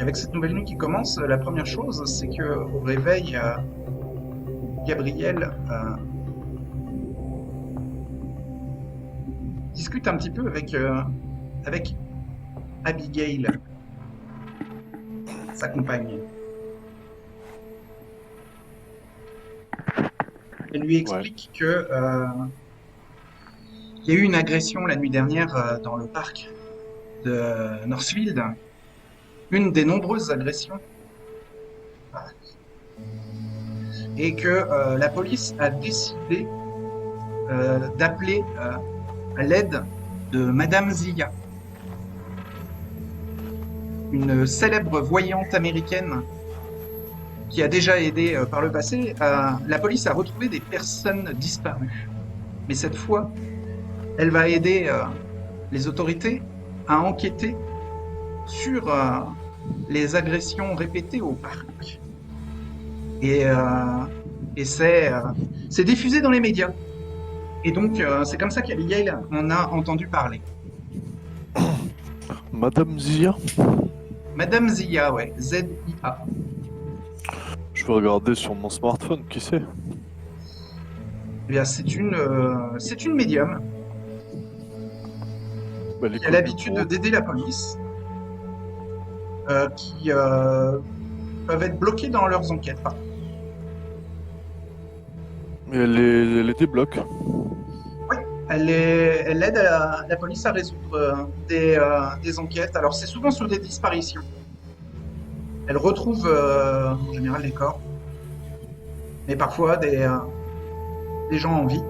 Avec cette nouvelle nuit qui commence, la première chose, c'est que au réveil, Gabriel discute un petit peu avec Abigail, sa compagne. Elle lui Ouais. explique que il y a eu une agression la nuit dernière dans le parc de Northfield, une des nombreuses agressions, et que la police a décidé d'appeler à l'aide de Madame Zia, une célèbre voyante américaine qui a déjà aidé par le passé. La police a retrouvé des personnes disparues. Mais cette fois, elle va aider les autorités à enquêter sur les agressions répétées au parc. Et, euh, et c'est diffusé dans les médias. Et donc, c'est comme ça qu'Abigail en a entendu parler. Madame Zia, Madame Zia, ouais, Z-I-A. je vais regarder sur mon smartphone, qui c'est? Eh bien, c'est une médium Bah, elle est qui a connue l'habitude pour... d'aider la police, qui peuvent être bloqués dans leurs enquêtes. Elle est débloque. Oui, elle aide la police à résoudre des enquêtes. Alors, c'est souvent sur des disparitions. Elle retrouve en général les corps, mais parfois des gens en vie.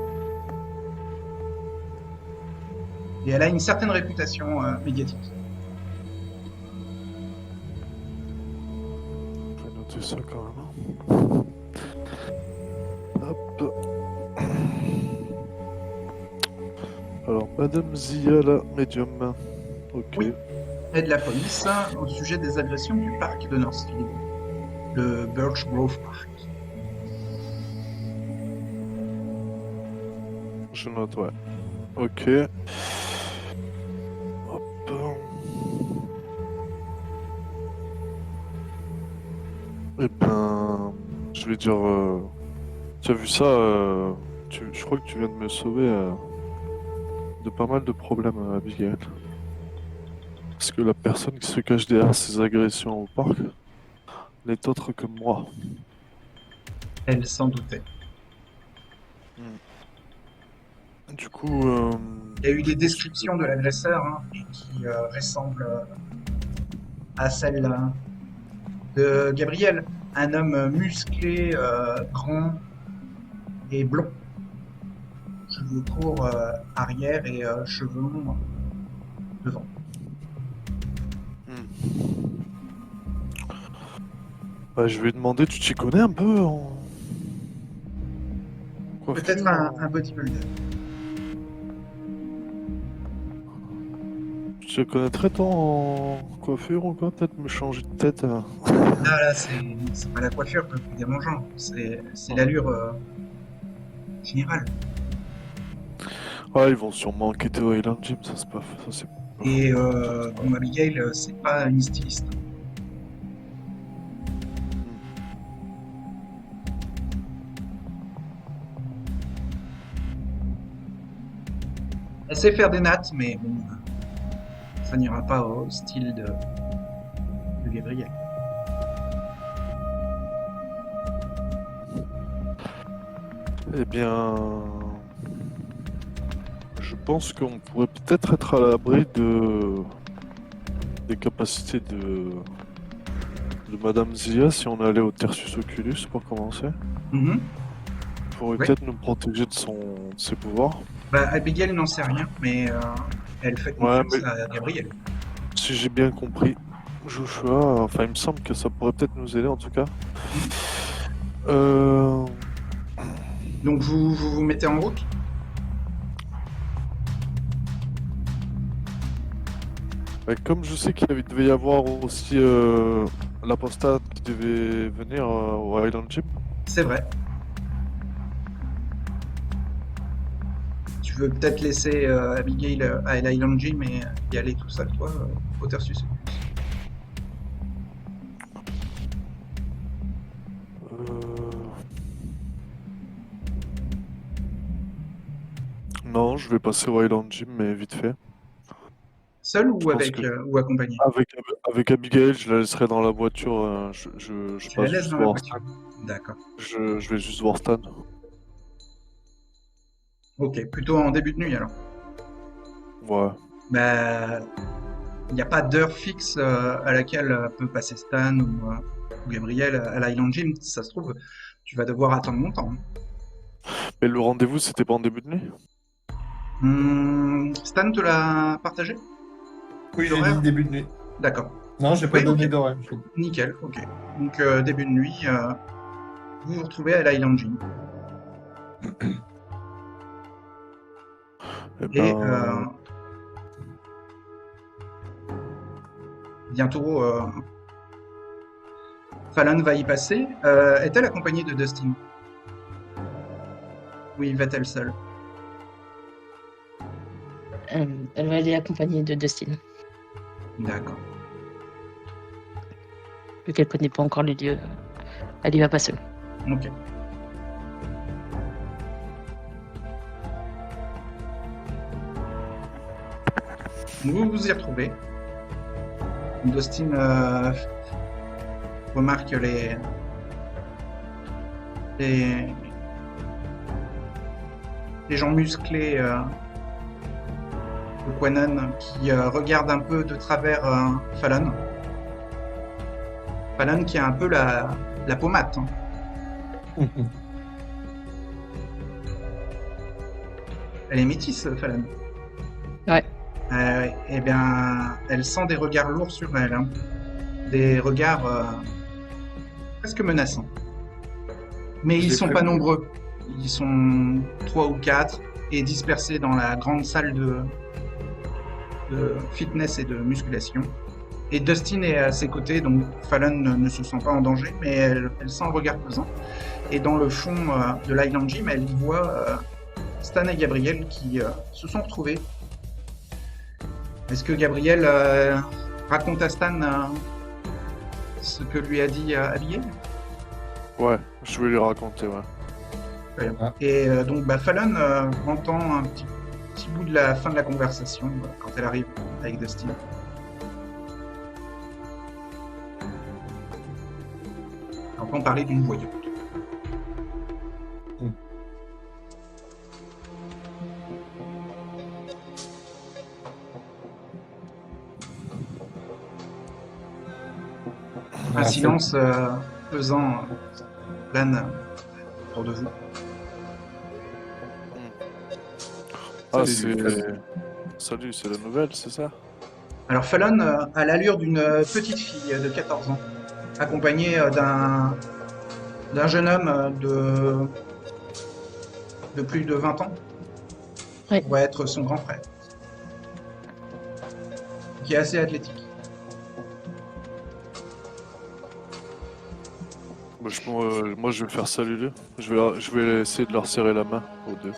Et elle a une certaine réputation médiatique. Je vais noter ça quand même. Hop. Alors, Madame Zia, la médium. Ok. Oui, aide la police au sujet des agressions du parc de Northfield, le Birch Grove Park. Je note, ouais. Ok. Hop. Eh ben, je vais dire... Tu as vu ça je crois que tu viens de me sauver de pas mal de problèmes, Abigail. Parce que la personne qui se cache derrière ces agressions au parc n'est autre que moi. Elle s'en doutait. Du coup, Il y a eu je des pense que... descriptions de l'agresseur qui ressemblent à celles de Gabriel, un homme musclé, grand et blond, cheveux courts arrière et cheveux longs devant. Hmm. Bah, je vais demander, tu t'y connais un peu en Peut-être coiffure un bodybuilder. Tu te connaîtrais toi en coiffure ou quoi? Peut-être me changer de tête Là, c'est pas la coiffure le plus dérangeant, c'est Ouais. l'allure générale. Ouais, ils vont sûrement enquêter au Highland Gym, ça c'est pas, ça c'est pas faux. Et Ça, c'est pas bon, faux. Abigail, c'est pas une styliste. Hmm. Elle sait faire des nattes, mais bon, ça n'ira pas au style de Gabriel. Eh bien, je pense qu'on pourrait peut-être être à l'abri des capacités de Madame Zia si on allait au Tertius Oculus pour commencer. Mhm. Pourrait Oui. peut-être nous protéger de ses pouvoirs. Bah, Abigail n'en sait rien, mais elle fait Ouais, confiance mais à Gabriel. si j'ai bien compris, Joshua, enfin, il me semble que ça pourrait peut-être nous aider en tout cas. Mhm. Euh, Donc vous mettez en route? comme je sais devait y avoir aussi l'apostat qui devait venir au Highland Gym. C'est vrai. Tu veux peut-être laisser Abigail à l'Island Gym et y aller tout seul, toi, au Tertius Oculus. je vais passer au Highland Gym, mais vite fait. Seul Je ou pense avec que ou accompagné? avec Abigail, je la laisserai dans la voiture. Je Tu la passe laisses juste dans la voir Stan. voiture. D'accord. Je vais juste voir Stan. Ok, plutôt en début de nuit alors. Ouais. Bah, il n'y a pas d'heure fixe à laquelle peut passer Stan ou Gabriel à l'Island Gym. Si ça se trouve, tu vas devoir attendre longtemps. Mais le rendez-vous, c'était pas en début de nuit? Stan te l'a partagé? Oui, j'ai dit L'horaire? début de nuit. D'accord. Non, j'ai pas Oui, ok. donné d'horaire. Nickel, ok. Donc début de nuit, vous vous retrouvez à l'Island Gym. Eh Et ben, bientôt, Fallon va y passer. Est-elle accompagnée de Dustin? Oui, va-t-elle seule? Elle va aller accompagnée de Dustin, D'accord. vu qu'elle connaît pas encore les lieux. Elle y va pas seule. Ok. Vous vous y retrouvez. Dustin remarque les, les gens musclés de Quanon qui regardent un peu de travers Fallon. Fallon qui a un peu la pommade. Hein. Elle est métisse, Fallon. Ouais. Eh bien, elle sent des regards lourds sur elle. Hein. Des regards presque menaçants. Mais Je ils l'ai sont pas prévenu. nombreux. Ils sont 3 ou 4 et dispersés dans la grande salle de fitness et de musculation. Et Dustin est à ses côtés, donc Fallon ne se sent pas en danger, mais elle sent un regard pesant. Et dans le fond de l'Island Gym, elle y voit Stan et Gabriel qui se sont retrouvés. Est-ce que Gabriel raconte à Stan ce que lui a dit Abigail? ouais, je vais lui raconter, ouais. Très bien. Ah. Et donc Fallon entend un petit bout de la fin de la conversation quand elle arrive avec Dustin. Elle entend parler d'une voyante. Un Ah, silence pesant plane autour de vous. Ah, Salut, Lucas. Salut, c'est la nouvelle, c'est ça? Alors Fallon a l'allure d'une petite fille de 14 ans, accompagnée d'un jeune homme de plus de 20 ans, qui Ouais. pourrait être son grand frère, qui est assez athlétique. Moi, je vais faire saluer. Je vais essayer de leur serrer la main aux deux.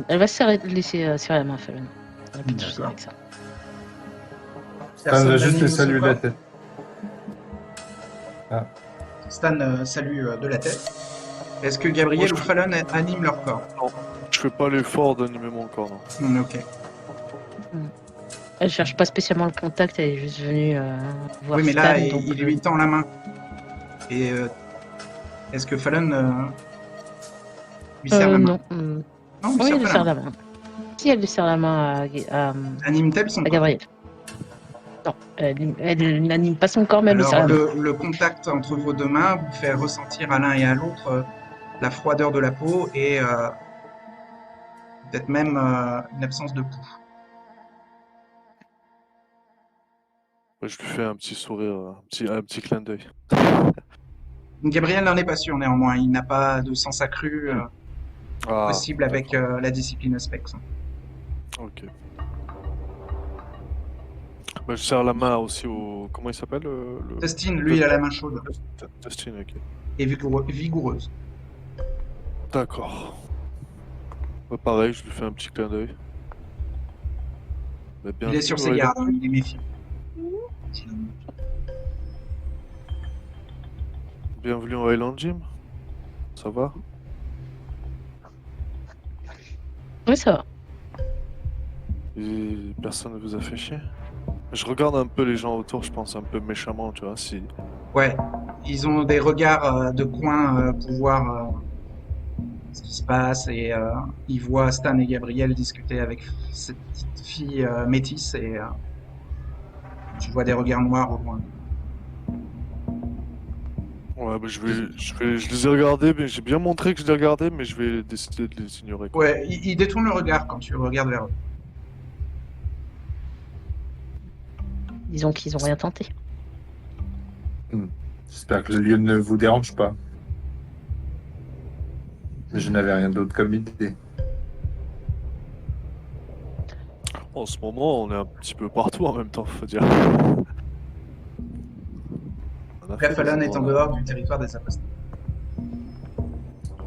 Elle va laisser serrer la main à Fallon. Elle a pas de soucis D'accord. avec ça. Stan Personne va juste n'anime les son saluer de la corps. tête. Stan salue de la tête. Est-ce que Gabriel Moi, ou Fallon animent leur corps? Je fais pas l'effort d'animer mon corps, non. Ok. Elle cherche pas spécialement le contact, elle est juste venue voir Oui, mais Stan. là, donc, il lui tend la main. Et est-ce que Fallon lui serre la main? non. Non, lui Oui, serre elle lui pas la serre main. la main. Si, elle lui serre la main Anime-t-elle son à corps? Gabriel. Non, elle n'anime pas son corps, mais elle lui serre Alors, la main. le contact entre vos deux mains vous fait ressentir à l'un et à l'autre la froideur de la peau et peut-être même une absence de pouls. Ouais, je lui fais un petit sourire, un petit clin d'œil. Gabriel n'en est pas sûr néanmoins. Il n'a pas de sens accru Ah, possible avec d'accord. la discipline Specs. Ok. Bah, je serre la main aussi au... Comment il s'appelle Dustin, lui, il a la main chaude Dustin, ok. et vigoureuse. D'accord. Bah, pareil, je lui fais un petit clin d'œil. Bah, Il est sur ses bienvenue, gardes, hein, il est méfiant. Bienvenue au Highland Gym. ça va? Oui, ça va. Et personne ne vous a fait chier? Je regarde un peu les gens autour, je pense un peu méchamment, tu vois, si... Ouais, ils ont des regards de coin pour voir ce qui se passe et ils voient Stan et Gabriel discuter avec cette petite fille métisse et tu vois des regards noirs au loin. Ouais, bah, je les ai regardés, mais j'ai bien montré que je les regardais, mais je vais décider de les ignorer, quoi. Ouais, ils détournent le regard quand tu regardes vers eux. Disons qu'ils ont rien tenté. J'espère que le lieu ne vous dérange pas. Je n'avais rien d'autre comme idée. En ce moment, on est un petit peu partout en même temps, faut dire. On a fait Bref, des Alan est en endroits là. dehors du territoire des apostats.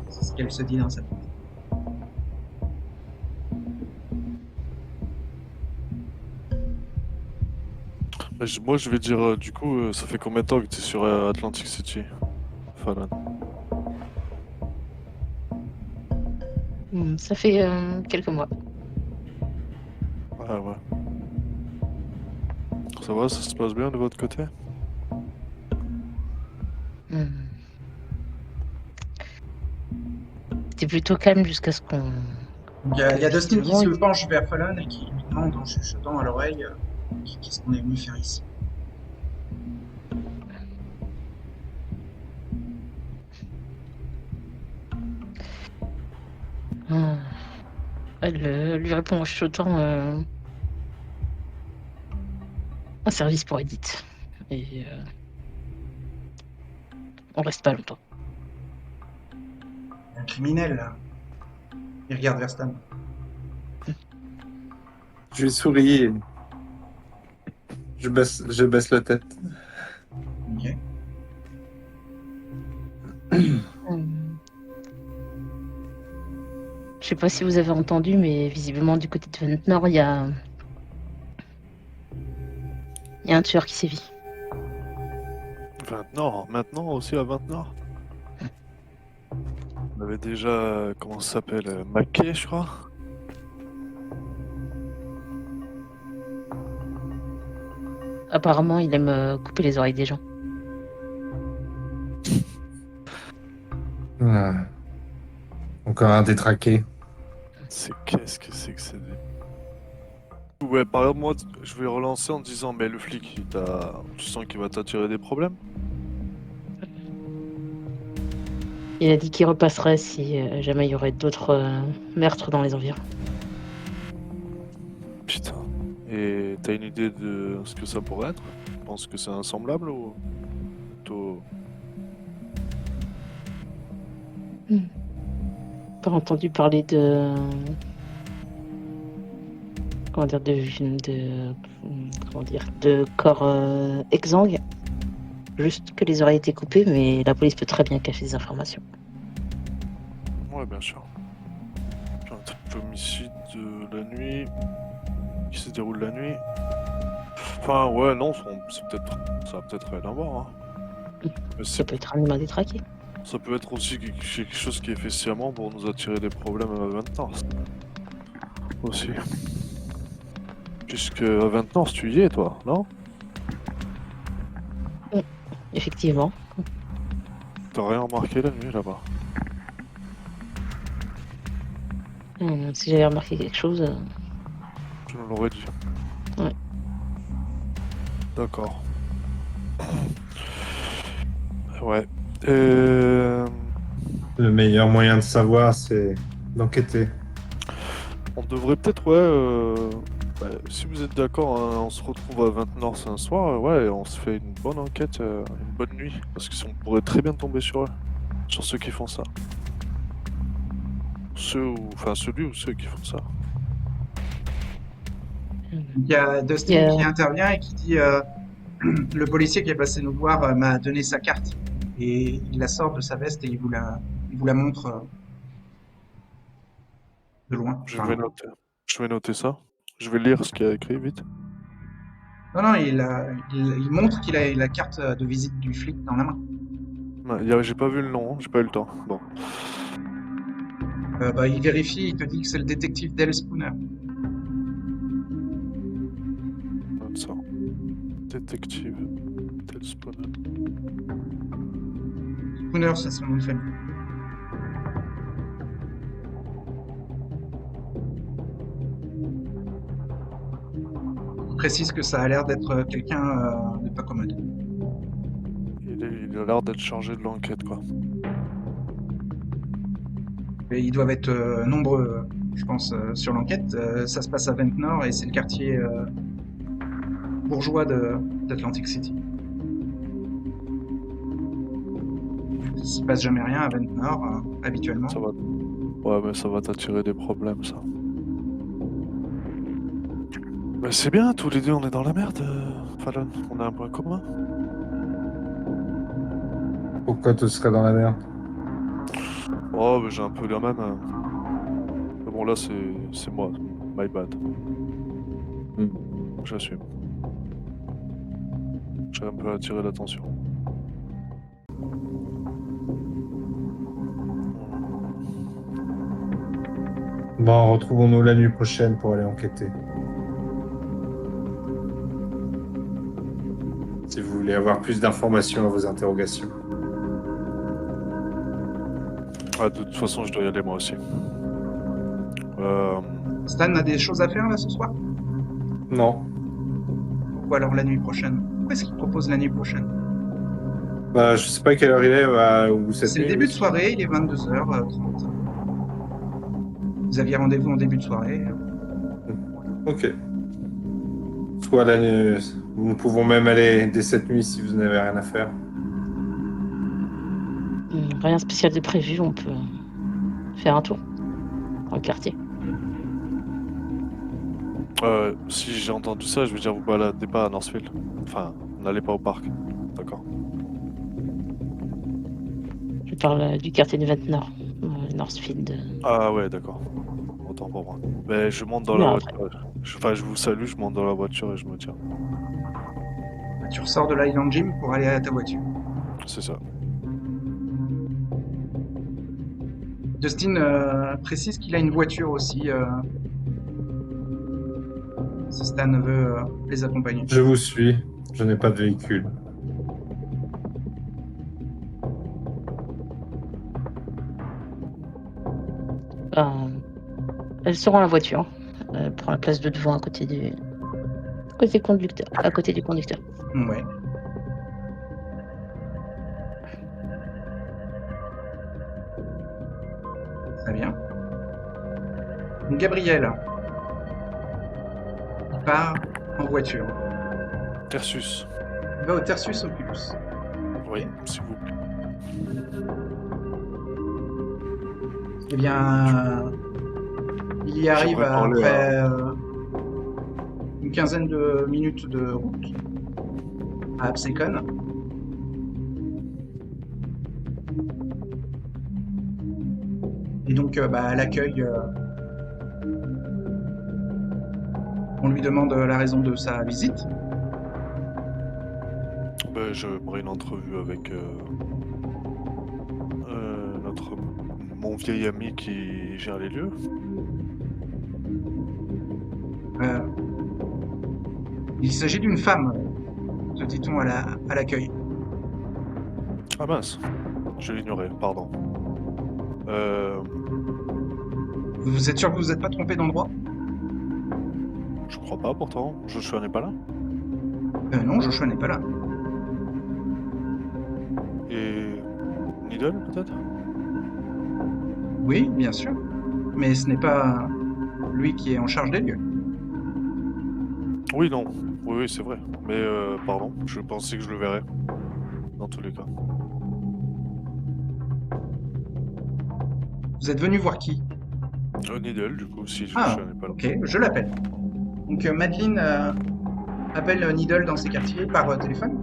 C'est ce qu'elle se dit dans sa tête. Mais moi, je vais dire, du coup, ça fait combien de temps que tu es sur Atlantic City, Falan? Ça fait quelques mois. Ah ouais. Ça va, ça se passe bien de votre côté? Hmm. C'était plutôt calme jusqu'à ce qu'on... Il y a Dustin qui se Visiblement, penche vers Fallon et qui lui demande en chuchotant à l'oreille qu'est-ce qu'on est venu faire ici. Hmm. Elle lui répond en chuchotant un service pour Edith. Et on reste pas longtemps. Un criminel, là. Il regarde vers Stan. Je lui souris et je baisse la tête. Ok. Hmm. Je sais pas si vous avez entendu, mais visiblement du côté de Ventnor, il y a un tueur qui sévit. Maintenant aussi à Ventnor? On avait déjà, comment ça s'appelle, Mackay, je crois? Apparemment, il aime couper les oreilles des gens. Ah. Encore un détraqué. Qu'est-ce que c'est que c'est Ouais, par exemple, moi, je vais relancer en disant, mais le flic, tu sens qu'il va t'attirer des problèmes? Il a dit qu'il repasserait si jamais il y aurait d'autres meurtres dans les environs. Putain. Et t'as une idée de ce que ça pourrait être? Tu penses que c'est insemblable ou plutôt... Pas entendu parler de... Comment dire, comment dire, de corps exsangues. Juste que les oreilles étaient coupées, mais la police peut très bien cacher des informations. Ouais, bien sûr. Puis un truc d'homicide de la nuit... qui se déroule la nuit. Enfin, ouais, non, ça va peut-être rien à voir, hein. Mais Ça peut être un humain détraqué. ça peut être aussi quelque chose qui est fait sciemment pour nous attirer des problèmes à Ventnor. Aussi. Puisque à Ventnor, tu y es, toi, non? Effectivement. T'as rien remarqué la nuit là-bas? Si j'avais remarqué quelque chose... Je me l'aurais dit. Ouais. D'accord. Ouais. Le meilleur moyen de savoir, c'est d'enquêter. On devrait peut-être, ouais, si vous êtes d'accord, hein, on se retrouve à Ventnor un soir, ouais, et on se fait une bonne enquête, une bonne nuit. Parce que on pourrait très bien tomber sur eux, sur ceux qui font ça. Celui ou ceux qui font ça. Il y a Dustin qui intervient et qui dit le policier qui est passé nous voir m'a donné sa carte. Et il la sort de sa veste et il vous la montre de loin. Je vais noter ça. Je vais lire ce qu'il y a écrit vite. Non, il montre qu'il a la carte de visite du flic dans la main. J'ai pas vu le nom, j'ai pas eu le temps. Bon. Il vérifie, il te dit que c'est le détective Dale Spooner. Note ça. Détective. Tel Spooner. Spooner, c'est son nom de famille. Il précise que ça a l'air d'être quelqu'un de pas commode. Il a l'air d'être chargé de l'enquête, quoi. Et ils doivent être nombreux, je pense, sur l'enquête. Ça se passe à Ventnor et c'est le quartier bourgeois d'Atlantic City. Il se passe jamais rien à Ventnor, habituellement. Ça va. Ouais, mais ça va t'attirer des problèmes, ça. Bah, c'est bien, tous les deux on est dans la merde, Fallon. On a un point commun. Pourquoi tu serais dans la merde? Oh, mais j'ai un peu la même. Mais bon, là, c'est moi. My bad. J'assume. J'ai un peu attiré l'attention. Bon, retrouvons-nous la nuit prochaine pour aller enquêter. Si vous voulez avoir plus d'informations à vos interrogations. Ah, de toute façon, je dois y aller moi aussi. Stan a des choses à faire là ce soir? Non. Pourquoi alors la nuit prochaine? Pourquoi est-ce qu'il propose la nuit prochaine? Bah, je sais pas quelle heure il est, ou cette C'est le nuit, début mais de soirée, il est 22h30. Vous aviez rendez-vous en début de soirée. Ok. Soit la nuit, nous pouvons même aller dès cette nuit si vous n'avez rien à faire. Rien spécial de prévu, on peut faire un tour dans le quartier. Si j'ai entendu ça, je veux dire, vous baladez pas à Northfield. Enfin, n'allez pas au parc. D'accord. Je parle du quartier de Ventnor, Northfield. Ah ouais, d'accord. Autant pour moi. Mais je monte dans Mais la après. voiture. Je vous salue, je monte dans la voiture et je me tiens. Tu ressors de l'Island Gym pour aller à ta voiture. C'est ça. Dustin précise qu'il a une voiture aussi. Si Stan veut les accompagner. Je vous suis. Je n'ai pas de véhicule. Elle sera dans la voiture. Elle prend la place de devant à côté du conducteur. À côté du conducteur. Ouais. Très bien. Donc, Gabriel part en voiture. Tertius. Il va au Tertius Oculus. Oui, s'il vous plaît. Eh bien, il y arrive J'aimerais parler après une quinzaine de minutes de route à Absecon. Et donc, à l'accueil, on lui demande la raison de sa visite. J'aimerais une entrevue avec mon vieil ami qui gère les lieux. Il s'agit d'une femme, te dit-on à l'accueil. Ah mince, je l'ignorais, pardon. Vous êtes sûr que vous n'êtes pas trompé d'endroit? Je crois pas pourtant, Joshua n'est pas là. Non, Joshua n'est pas là. Et Needle peut-être? Oui, bien sûr. Mais ce n'est pas lui qui est en charge des lieux. Oui, non. Oui, c'est vrai. Mais pardon, je pensais que je le verrais. Dans tous les cas. Vous êtes venu voir qui? Needle, du coup, si Ah, Joshua n'est pas là. ok, je l'appelle. Donc Madeleine appelle Needle dans ses quartiers par téléphone.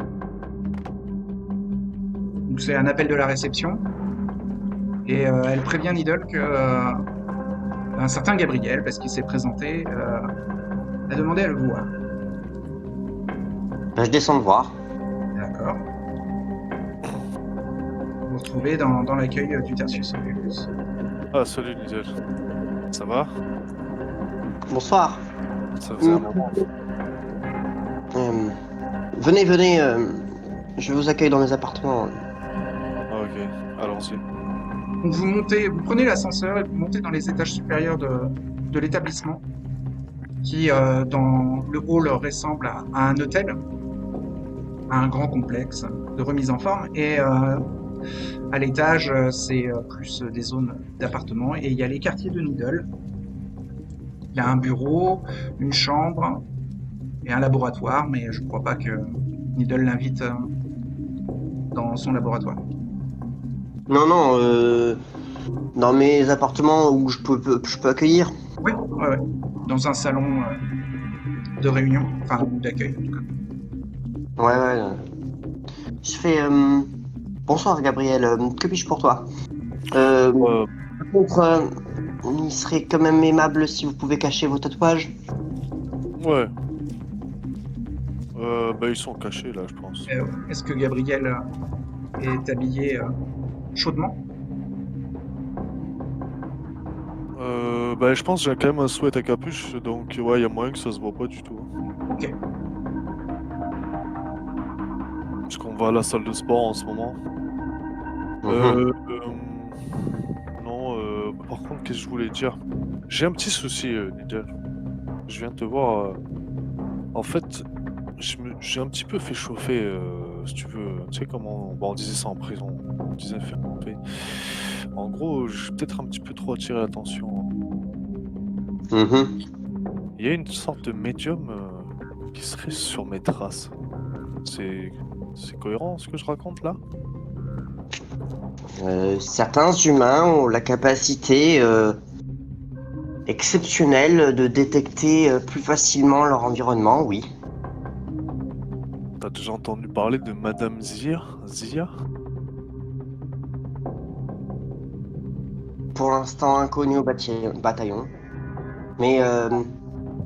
Donc c'est un appel de la réception. Et elle prévient Needle que un certain Gabriel, parce qu'il s'est présenté, a demandé à le voir. Je descends de voir. D'accord. vous retrouvez dans l'accueil du Tertius Occulus. Ah, salut Nigel. Ça va? Bonsoir. Ça faisait un moment. Venez, je vous accueille dans mes appartements. Ah, ok, allons-y. Donc vous prenez l'ascenseur et vous montez dans les étages supérieurs de l'établissement, qui dans le hall ressemble à un hôtel, à un grand complexe de remise en forme, et à l'étage c'est plus des zones d'appartements, et il y a les quartiers de Needle. Il y a un bureau, une chambre et un laboratoire, mais je ne crois pas que Needle l'invite dans son laboratoire. Non, dans mes appartements où je peux accueillir. Oui, ouais. Dans un salon de réunion, enfin ou d'accueil en tout cas. Ouais. Je fais. Bonsoir Gabriel, que puis-je pour toi? Par contre, il serait quand même aimable si vous pouvez cacher vos tatouages. Ouais. Bah, ils sont cachés là, je pense. Est-ce que Gabriel est habillé chaudement? Bah, je pense que j'ai quand même un sweat à capuche, donc ouais, il y a moyen que ça se voit pas du tout. Ok. Parce qu'on va à la salle de sport en ce moment. Non, par contre, qu'est-ce que je voulais dire? J'ai un petit souci, Nigel. Je viens de te voir. En fait, j'ai un petit peu fait chauffer, si tu veux. Tu sais comment on disait ça en prison. On disait faire chauffer. En gros, j'ai peut-être un petit peu trop attiré l'attention. Il y a une sorte de médium qui serait sur mes traces. C'est cohérent ce que je raconte là? Certains humains ont la capacité exceptionnelle de détecter plus facilement leur environnement, oui. T'as déjà entendu parler de Madame Zia? Pour l'instant inconnu au bataillon. Mais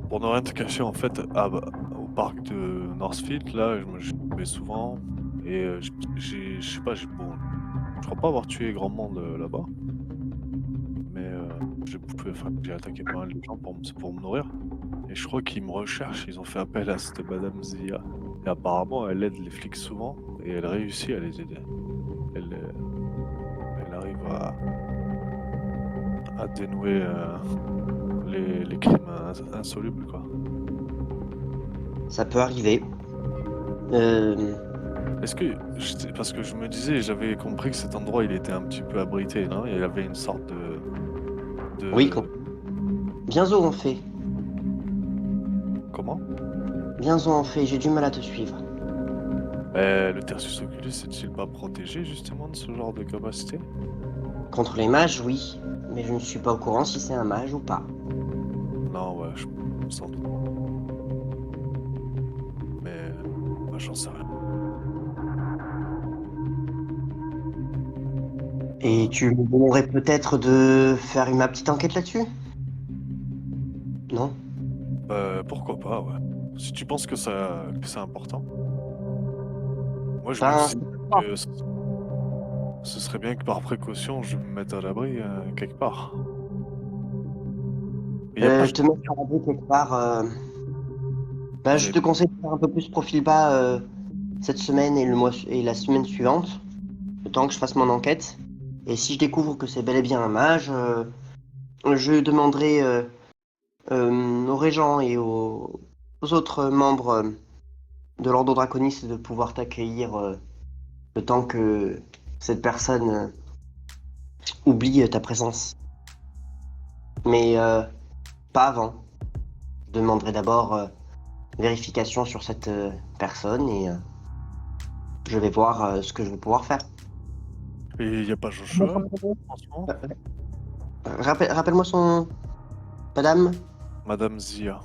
Pour ne rien te cacher, en fait, au parc de Northfield, là, je vais souvent. Et je sais pas, je crois pas avoir tué grand monde là-bas. Mais j'ai attaqué pas mal de gens pour me nourrir. Et je crois qu'ils me recherchent, ils ont fait appel à cette Madame Zia. Et apparemment, elle aide les flics souvent, et elle réussit à les aider. Elle arrive à dénouer les crimes insolubles, quoi. ça peut arriver. Est-ce que... Parce que je me disais, j'avais compris que cet endroit, il était un petit peu abrité, non? Il y avait une sorte de... Oui, bien zo en fait. Comment? Bien zo en fait, j'ai du mal à te suivre. Le Tertius Occulus, est-il pas protégé, justement, de ce genre de capacité? Contre les mages, oui. Mais je ne suis pas au courant si c'est un mage ou pas. Non, ouais, sans doute. Mais... moi, j'en sais rien. Et tu me demanderais peut-être de faire ma petite enquête là-dessus? Non? Pourquoi pas, ouais. Si tu penses que c'est important. Moi, je Ben, me dis que ce serait bien que par précaution, je me mette à l'abri quelque part. Et y a pas... te mettre à l'abri quelque part. Ben, je te conseille de faire un peu plus profil bas cette semaine et la semaine suivante, le temps que je fasse mon enquête. Et si je découvre que c'est bel et bien un mage, je demanderai aux régents et aux autres membres de l'Ordre Draconis de pouvoir t'accueillir le temps que cette personne oublie ta présence. Mais pas avant. Je demanderai d'abord vérification sur cette personne et je vais voir ce que je vais pouvoir faire. Et il n'y a pas Joshua en ce moment? Rappelle-moi son... Madame Zia.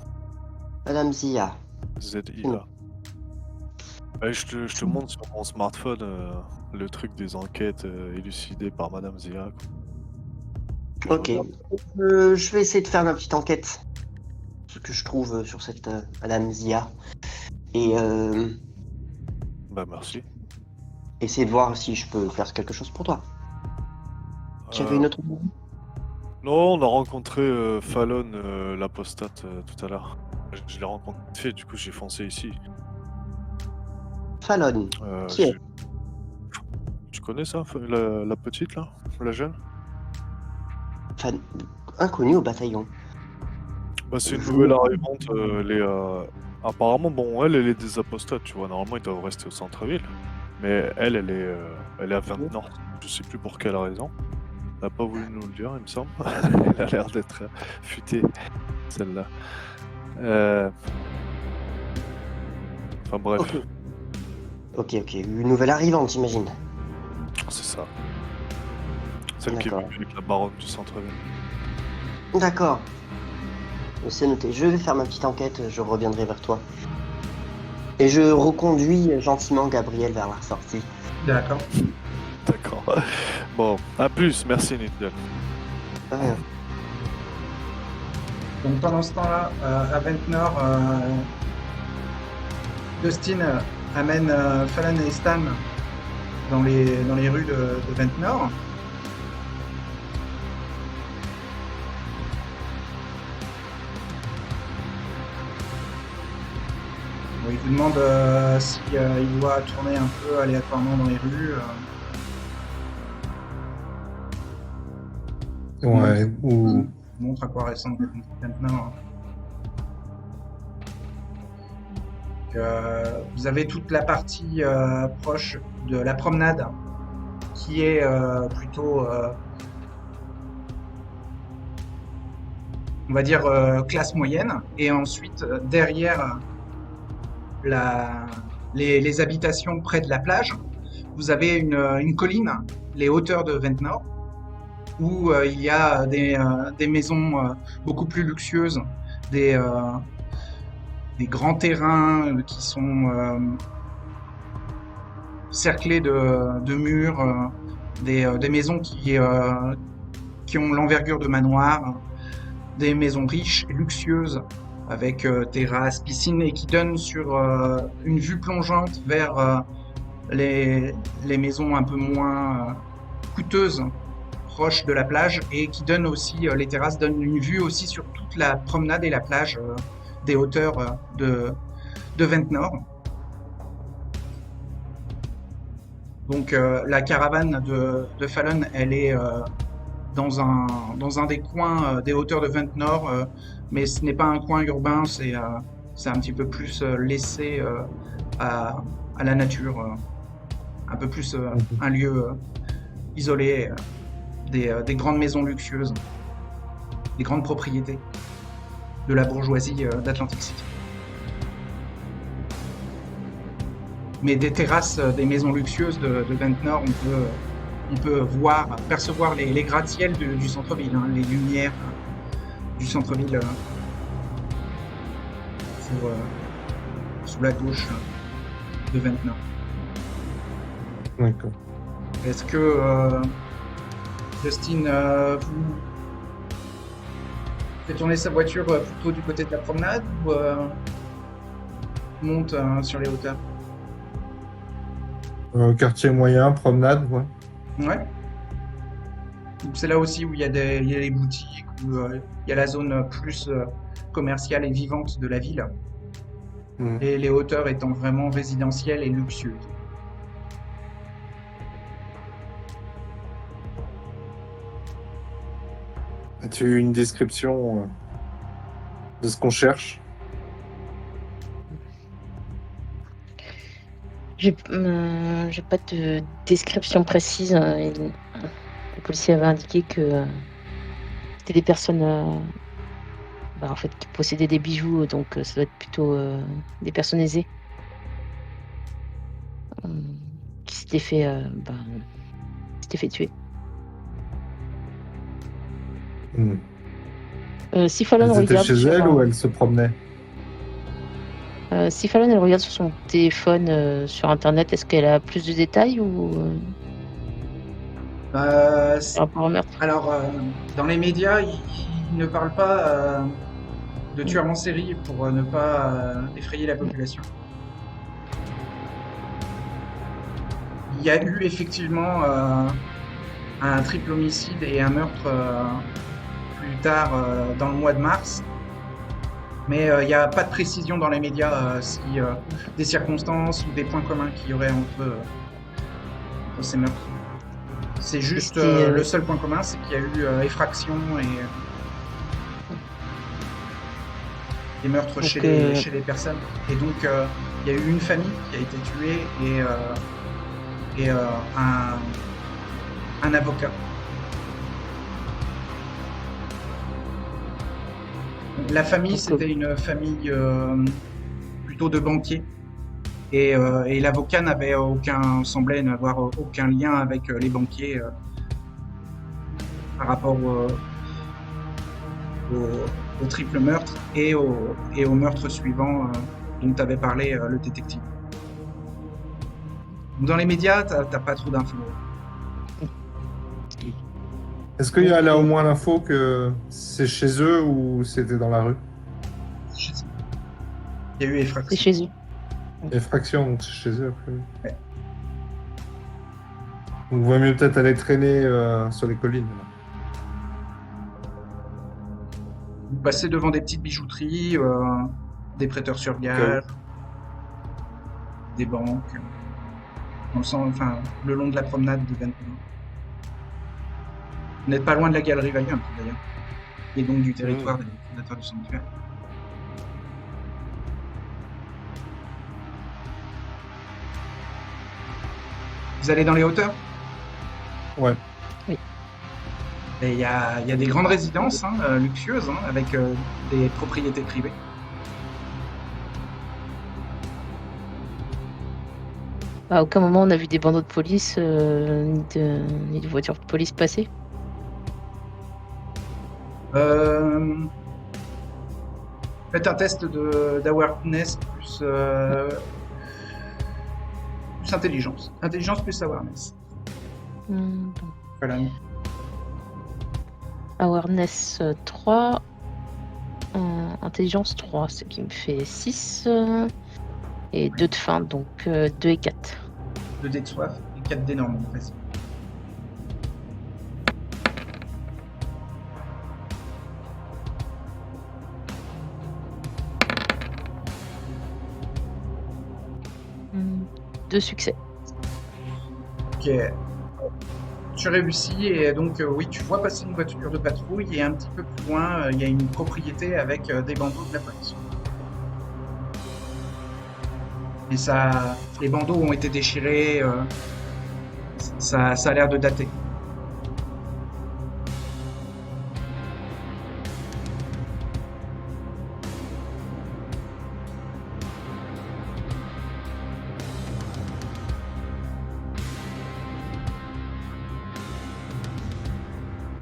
Madame Zia. Z-I-A. Ouais, je te montre sur mon smartphone le truc des enquêtes élucidées par Madame Zia. Ok. Je vais essayer de faire ma petite enquête. Ce que je trouve sur cette Madame Zia. Et Bah merci. essayer de voir si je peux faire quelque chose pour toi. Tu avais une autre... Non, on a rencontré Fallon, l'apostate, tout à l'heure. Je l'ai rencontré, du coup j'ai foncé ici. Fallon. Qui est? Tu connais ça, la petite là? La jeune? Fan... Inconnu au bataillon. Bah, c'est une nouvelle arrivante. Apparemment, bon, elle est des apostates, tu vois. Normalement, ils doivent rester au centre-ville. Mais elle est à 20 Nord. Je sais plus pour quelle raison. Elle n'a pas voulu nous le dire, il me semble. Elle a l'air d'être futée, celle-là. Enfin bref, Ok. Ok, une nouvelle arrivante, j'imagine. c'est ça. Celle qui est D'accord. venue avec la baronne du centre-ville. D'accord. C'est noté. Je vais faire ma petite enquête, je reviendrai vers toi. Et je reconduis gentiment Gabriel vers la sortie. D'accord. D'accord. Bon, à plus, merci Nidal. Rien. Donc pendant ce temps-là, à Ventnor, Dustin amène Fallon et Stan dans les rues de Ventnor. Bon, il vous demande si il doit tourner un peu aléatoirement dans les rues. Ouais, ou... Montre à quoi ressemble Ventnor. Vous avez toute la partie proche de la promenade qui est plutôt, on va dire, classe moyenne. Et ensuite, derrière les habitations près de la plage, vous avez une colline, les hauteurs de Ventnor, où il y a des maisons beaucoup plus luxueuses, des grands terrains qui sont cerclés de murs, des maisons qui ont l'envergure de manoirs, des maisons riches et luxueuses avec terrasses, piscines et qui donnent sur une vue plongeante vers les maisons un peu moins coûteuses proches de la plage et qui donnent aussi, les terrasses donnent une vue aussi sur toute la promenade et la plage des hauteurs de Ventnor. Donc la caravane de Fallon, elle est dans un des coins des hauteurs de Ventnor, mais ce n'est pas un coin urbain, c'est un petit peu plus laissé à la nature, un peu plus un lieu isolé, des grandes maisons luxueuses, des grandes propriétés de la bourgeoisie d'Atlantic City. Mais des terrasses, des maisons luxueuses de Ventnor, on peut percevoir les gratte-ciel du centre-ville, hein, les lumières du centre-ville sous la gauche de Ventnor. D'accord. Est-ce que Justin vous fait tourner sa voiture plutôt du côté de la promenade ou monte sur les hauteurs? Quartier moyen, promenade, ouais. Ouais. Donc c'est là aussi où il y a les boutiques, où il y a la zone plus commerciale et vivante de la ville. Mm. Et les hauteurs étant vraiment résidentielles et luxueuses. As-tu une description de ce qu'on cherche? J'ai pas de description précise. Le policier avait indiqué que c'était des personnes en fait, qui possédaient des bijoux, donc ça doit être plutôt des personnes aisées qui s'étaient fait tuer. Mm. Si Fallon Elles étaient regarde chez sur, elle ou elle se promenait? si Fallon elle regarde sur son téléphone sur internet, est-ce qu'elle a plus de détails ou par rapport au meurtre? Alors, dans les médias, ils ne parlent pas de tueurs en série pour ne pas effrayer la population. il y a eu effectivement un triple homicide et un meurtre plus tard dans le mois de mars. Mais il n'y a pas de précision dans les médias si des circonstances ou des points communs qu'il y aurait entre ces meurtres. C'est juste le seul point commun, c'est qu'il y a eu effraction et des meurtres chez les personnes. Et donc il y a eu une famille qui a été tuée et un avocat. La famille, c'était une famille plutôt de banquiers. Et l'avocat semblait n'avoir aucun lien avec les banquiers par rapport au triple meurtre et au meurtre suivant dont avait parlé le détective. Dans les médias, t'as pas trop d'infos. Est-ce qu'il y a là au moins l'info que c'est chez eux ou c'était dans la rue? Il y a eu effraction. C'est chez eux. Effraction, donc c'est chez eux après. Ouais. Donc il vaut mieux peut-être aller traîner sur les collines. Là. Vous passez devant des petites bijouteries, des prêteurs sur gage, des banques, le long de la promenade de Vancouver. Vous n'êtes pas loin de la galerie Valiant, d'ailleurs, et donc du territoire des fondateurs du sanctuaire. Vous allez dans les hauteurs? Ouais. Oui. Et il y a des grandes résidences luxueuses avec des propriétés privées. À aucun moment on a vu des bandeaux de police ni de voitures de police passer. Faites un test d'awareness plus intelligence. Intelligence plus awareness. Voilà. Awareness 3, intelligence 3, ce qui me fait 6 et 2 de fin, donc 2 et 4. 2 dés de soif et 4 dés normaux. Vas-y. Deux succès. Ok. Tu réussis et donc oui, tu vois passer une voiture de patrouille et un petit peu plus loin, il y a une propriété avec des bandeaux de la police. Et les bandeaux ont été déchirés, ça a l'air de dater.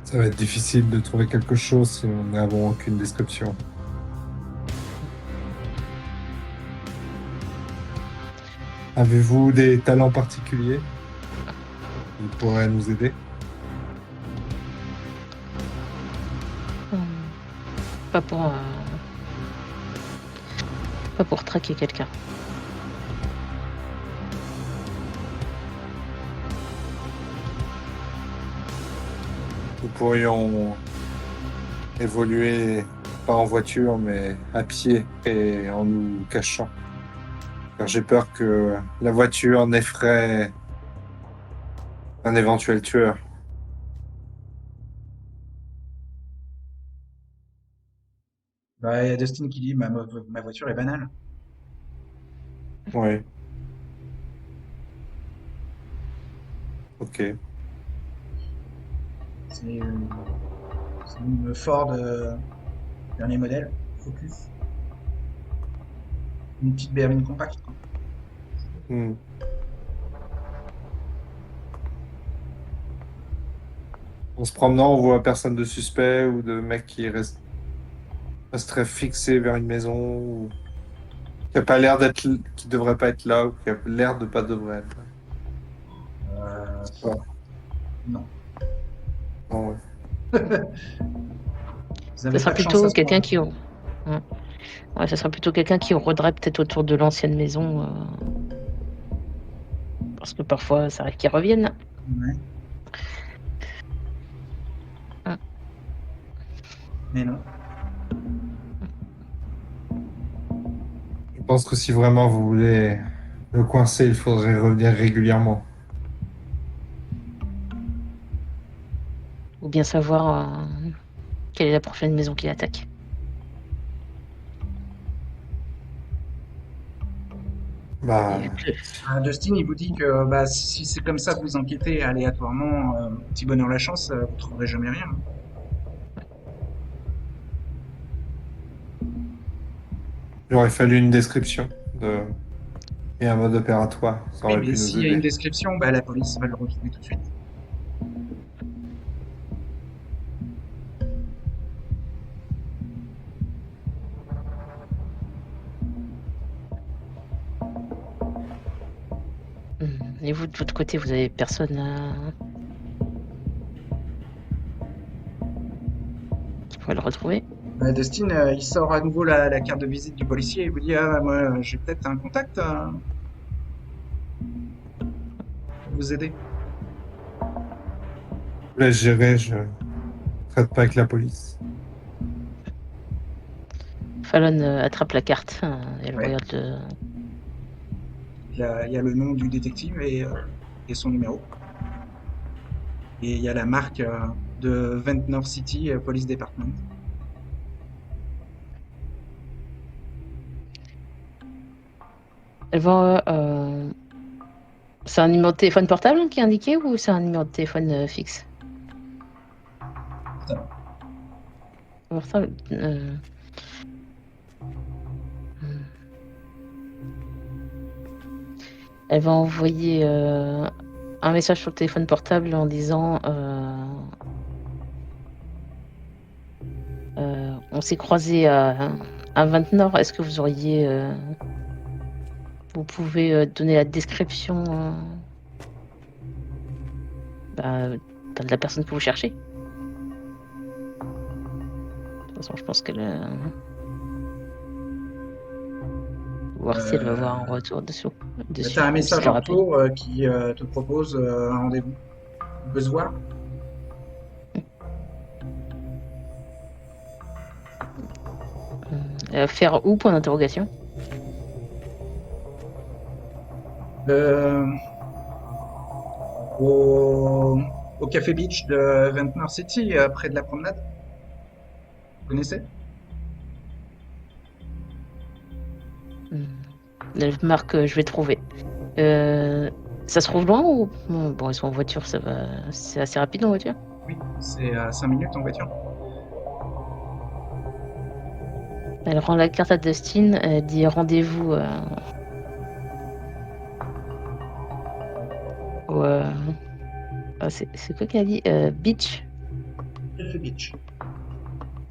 Ça va être difficile de trouver quelque chose si nous n'avons aucune description. Avez-vous des talents particuliers qui pourraient nous aider? Pas pour traquer quelqu'un. Nous pourrions évoluer, pas en voiture, mais à pied et en nous cachant. Car j'ai peur que la voiture n'effraie un éventuel tueur. Bah, il y a Dustin qui dit ma voiture est banale. Oui. Ok. C'est une Ford dernier modèle, Focus. Une petite berline compacte. En se promenant, on voit personne de suspect ou de mec qui resterait fixé vers une maison ou qui a pas l'air d'être, qui devrait pas être là ou qui a l'air de pas devrait être là. Non. Non, ouais. Vous avez Ça sera pas de chance plutôt à ce quelqu'un point-là. qui... Ouais, ça sera plutôt quelqu'un qui rôderait peut-être autour de l'ancienne maison Parce que parfois, ça arrive qu'ils reviennent. Ouais. Ah. Mais non. Je pense que si vraiment vous voulez le coincer, il faudrait revenir régulièrement. Ou bien savoir quelle est la prochaine maison qu'il attaque. Bah, Et vu que- Dustin, il vous dit que bah, si c'est comme ça que vous enquêtez aléatoirement, petit bonheur la chance, vous trouverez jamais rien. il aurait fallu une description et un mode opératoire. Ça Oui, aurait mais pu nous s'il y a une aider. description, bah, la police va le retrouver tout de suite. Et vous, de votre côté, vous avez personne qui pourrait le retrouver? Dustin, il sort à nouveau la carte de visite du policier et vous dit ah, bah, moi, j'ai peut-être un contact pour vous aider. Je laisse gérer, je traite pas avec la police. Fallon attrape la carte et elle Ouais. regarde le... Il y a le nom du détective et son numéro. Et il y a la marque de Ventnor City Police Department. Elle va... C'est un numéro de téléphone portable qui est indiqué ou c'est un numéro de téléphone fixe? Ça. Portable, Elle va envoyer un message sur le téléphone portable en disant on s'est croisé à Ventnor, est-ce que vous auriez vous pouvez donner la description de la personne que vous cherchez? De toute façon, je pense qu'elle voir si elle va avoir un retour dessus. Tu as un ou si message elle en rappelle. retour qui te propose un rendez-vous. On peut se voir. Faire où, point d'interrogation? Euh, au Café Beach de Ventnor City, près de la promenade. Vous connaissez? Elle marque je vais trouver. Ça se trouve loin ou... Bon, ils sont en voiture, ça va... C'est assez rapide en voiture? Oui, c'est à 5 minutes en voiture. Elle rend la carte à Dustin, elle dit rendez-vous au... ah, c'est quoi qu'elle a dit? Beach? Café Beach.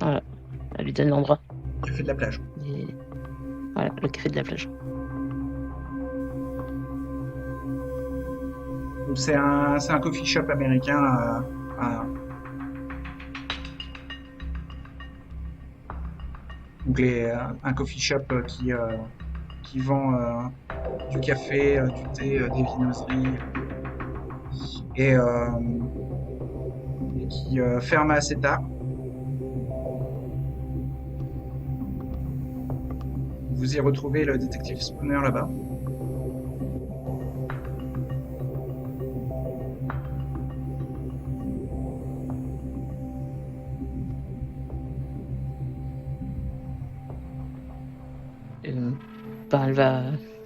Voilà, elle lui donne l'endroit. Café de la plage. Et... Voilà, le café de la plage. Donc, c'est un coffee shop américain. Donc un coffee shop qui vend du café, du thé, des viennoiseries et qui ferme assez tard. Vous y retrouvez le détective Spooner là-bas.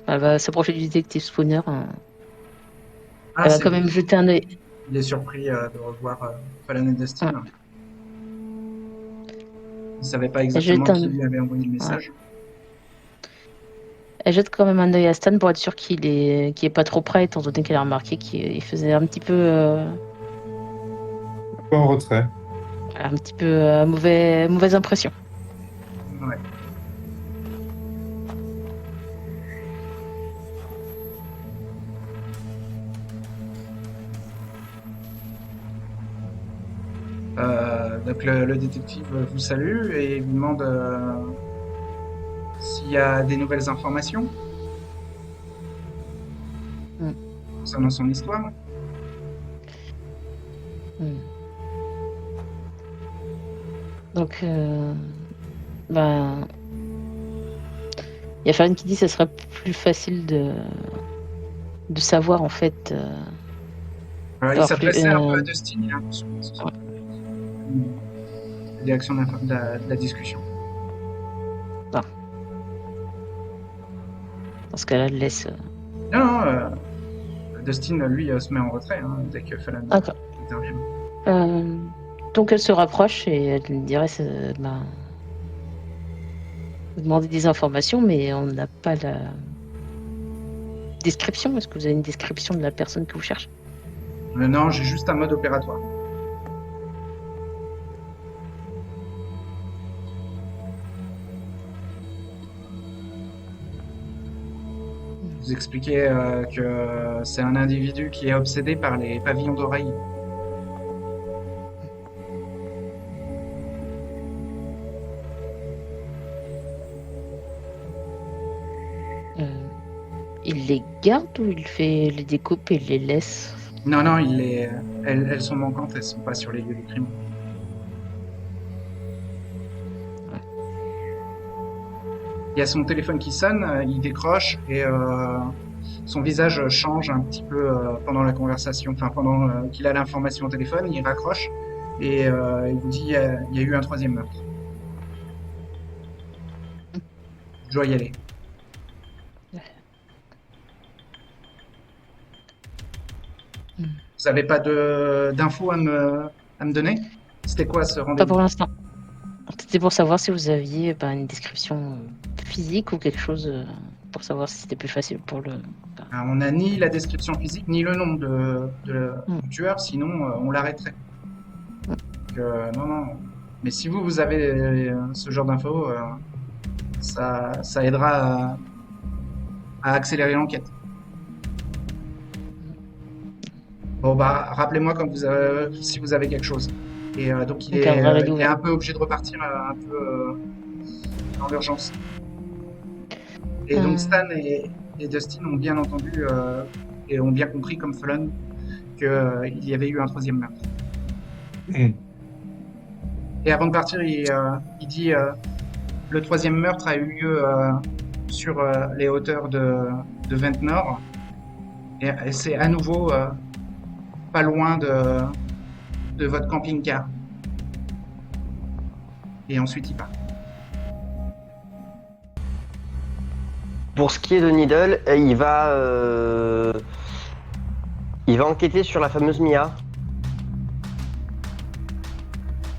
Elle va s'approcher du détective Spooner. Ah, Elle va c'est quand même lui. jeter un œil. Il est surpris de revoir Fallon et Dustin. Ah. Il savait pas exactement jette un- qui lui avait envoyé le message. Elle jette quand même un œil à Stan pour être sûr qu'il est pas trop près, étant donné qu'elle a remarqué qu'il faisait un petit peu Pas en retrait. mauvaise impression. Ouais. Donc le détective vous salue et vous demande s'il y a des nouvelles informations. Mm. concernant son histoire. Donc, ben, il y a Farine qui dit que ce serait plus facile de savoir en fait. Il Alors, s'adressait plus, un peu à Dustin, il a l'impression que ce soit la direction de la discussion. Dans ce cas-là, elle laisse. Non, Dustin, lui, se met en retrait dès que Fallon D'accord. intervient. Donc elle se rapproche et elle dirait vous demandez des informations, mais on n'a pas la description. Est-ce que vous avez une description de la personne que vous cherchez? Non, j'ai juste un mode opératoire. Vous expliquez que c'est un individu qui est obsédé par les pavillons d'oreilles. Il les garde ou il fait les découpes et il les laisse? Non, elles sont manquantes, elles sont pas sur les lieux du crime. Il y a son téléphone qui sonne, il décroche et son visage change un petit peu pendant la conversation, enfin pendant qu'il a l'information au téléphone, il raccroche et il vous dit il y a eu un 3e meurtre. Je dois y aller. Vous n'avez pas d'infos à me donner? C'était quoi ce Pas rendez-vous? pour l'instant. C'était pour savoir si vous aviez une description physique ou quelque chose pour savoir si c'était plus facile pour le. On n'a ni la description physique ni le nom du tueur, sinon on l'arrêterait. Donc, non. Mais si vous avez ce genre d'infos, ça aidera à accélérer l'enquête. Bon, rappelez-moi quand si vous avez quelque chose. Et donc il est un peu obligé de repartir un peu dans l'urgence. Et donc Stan et Dustin ont bien entendu et ont bien compris comme Fallon qu'il y avait eu un 3e meurtre. Et avant de partir, il dit le 3e meurtre a eu lieu sur les hauteurs de Ventnor. Et c'est à nouveau pas loin de votre camping-car. Et ensuite, il part. Pour ce qui est de Needle, il va enquêter sur la fameuse Mia.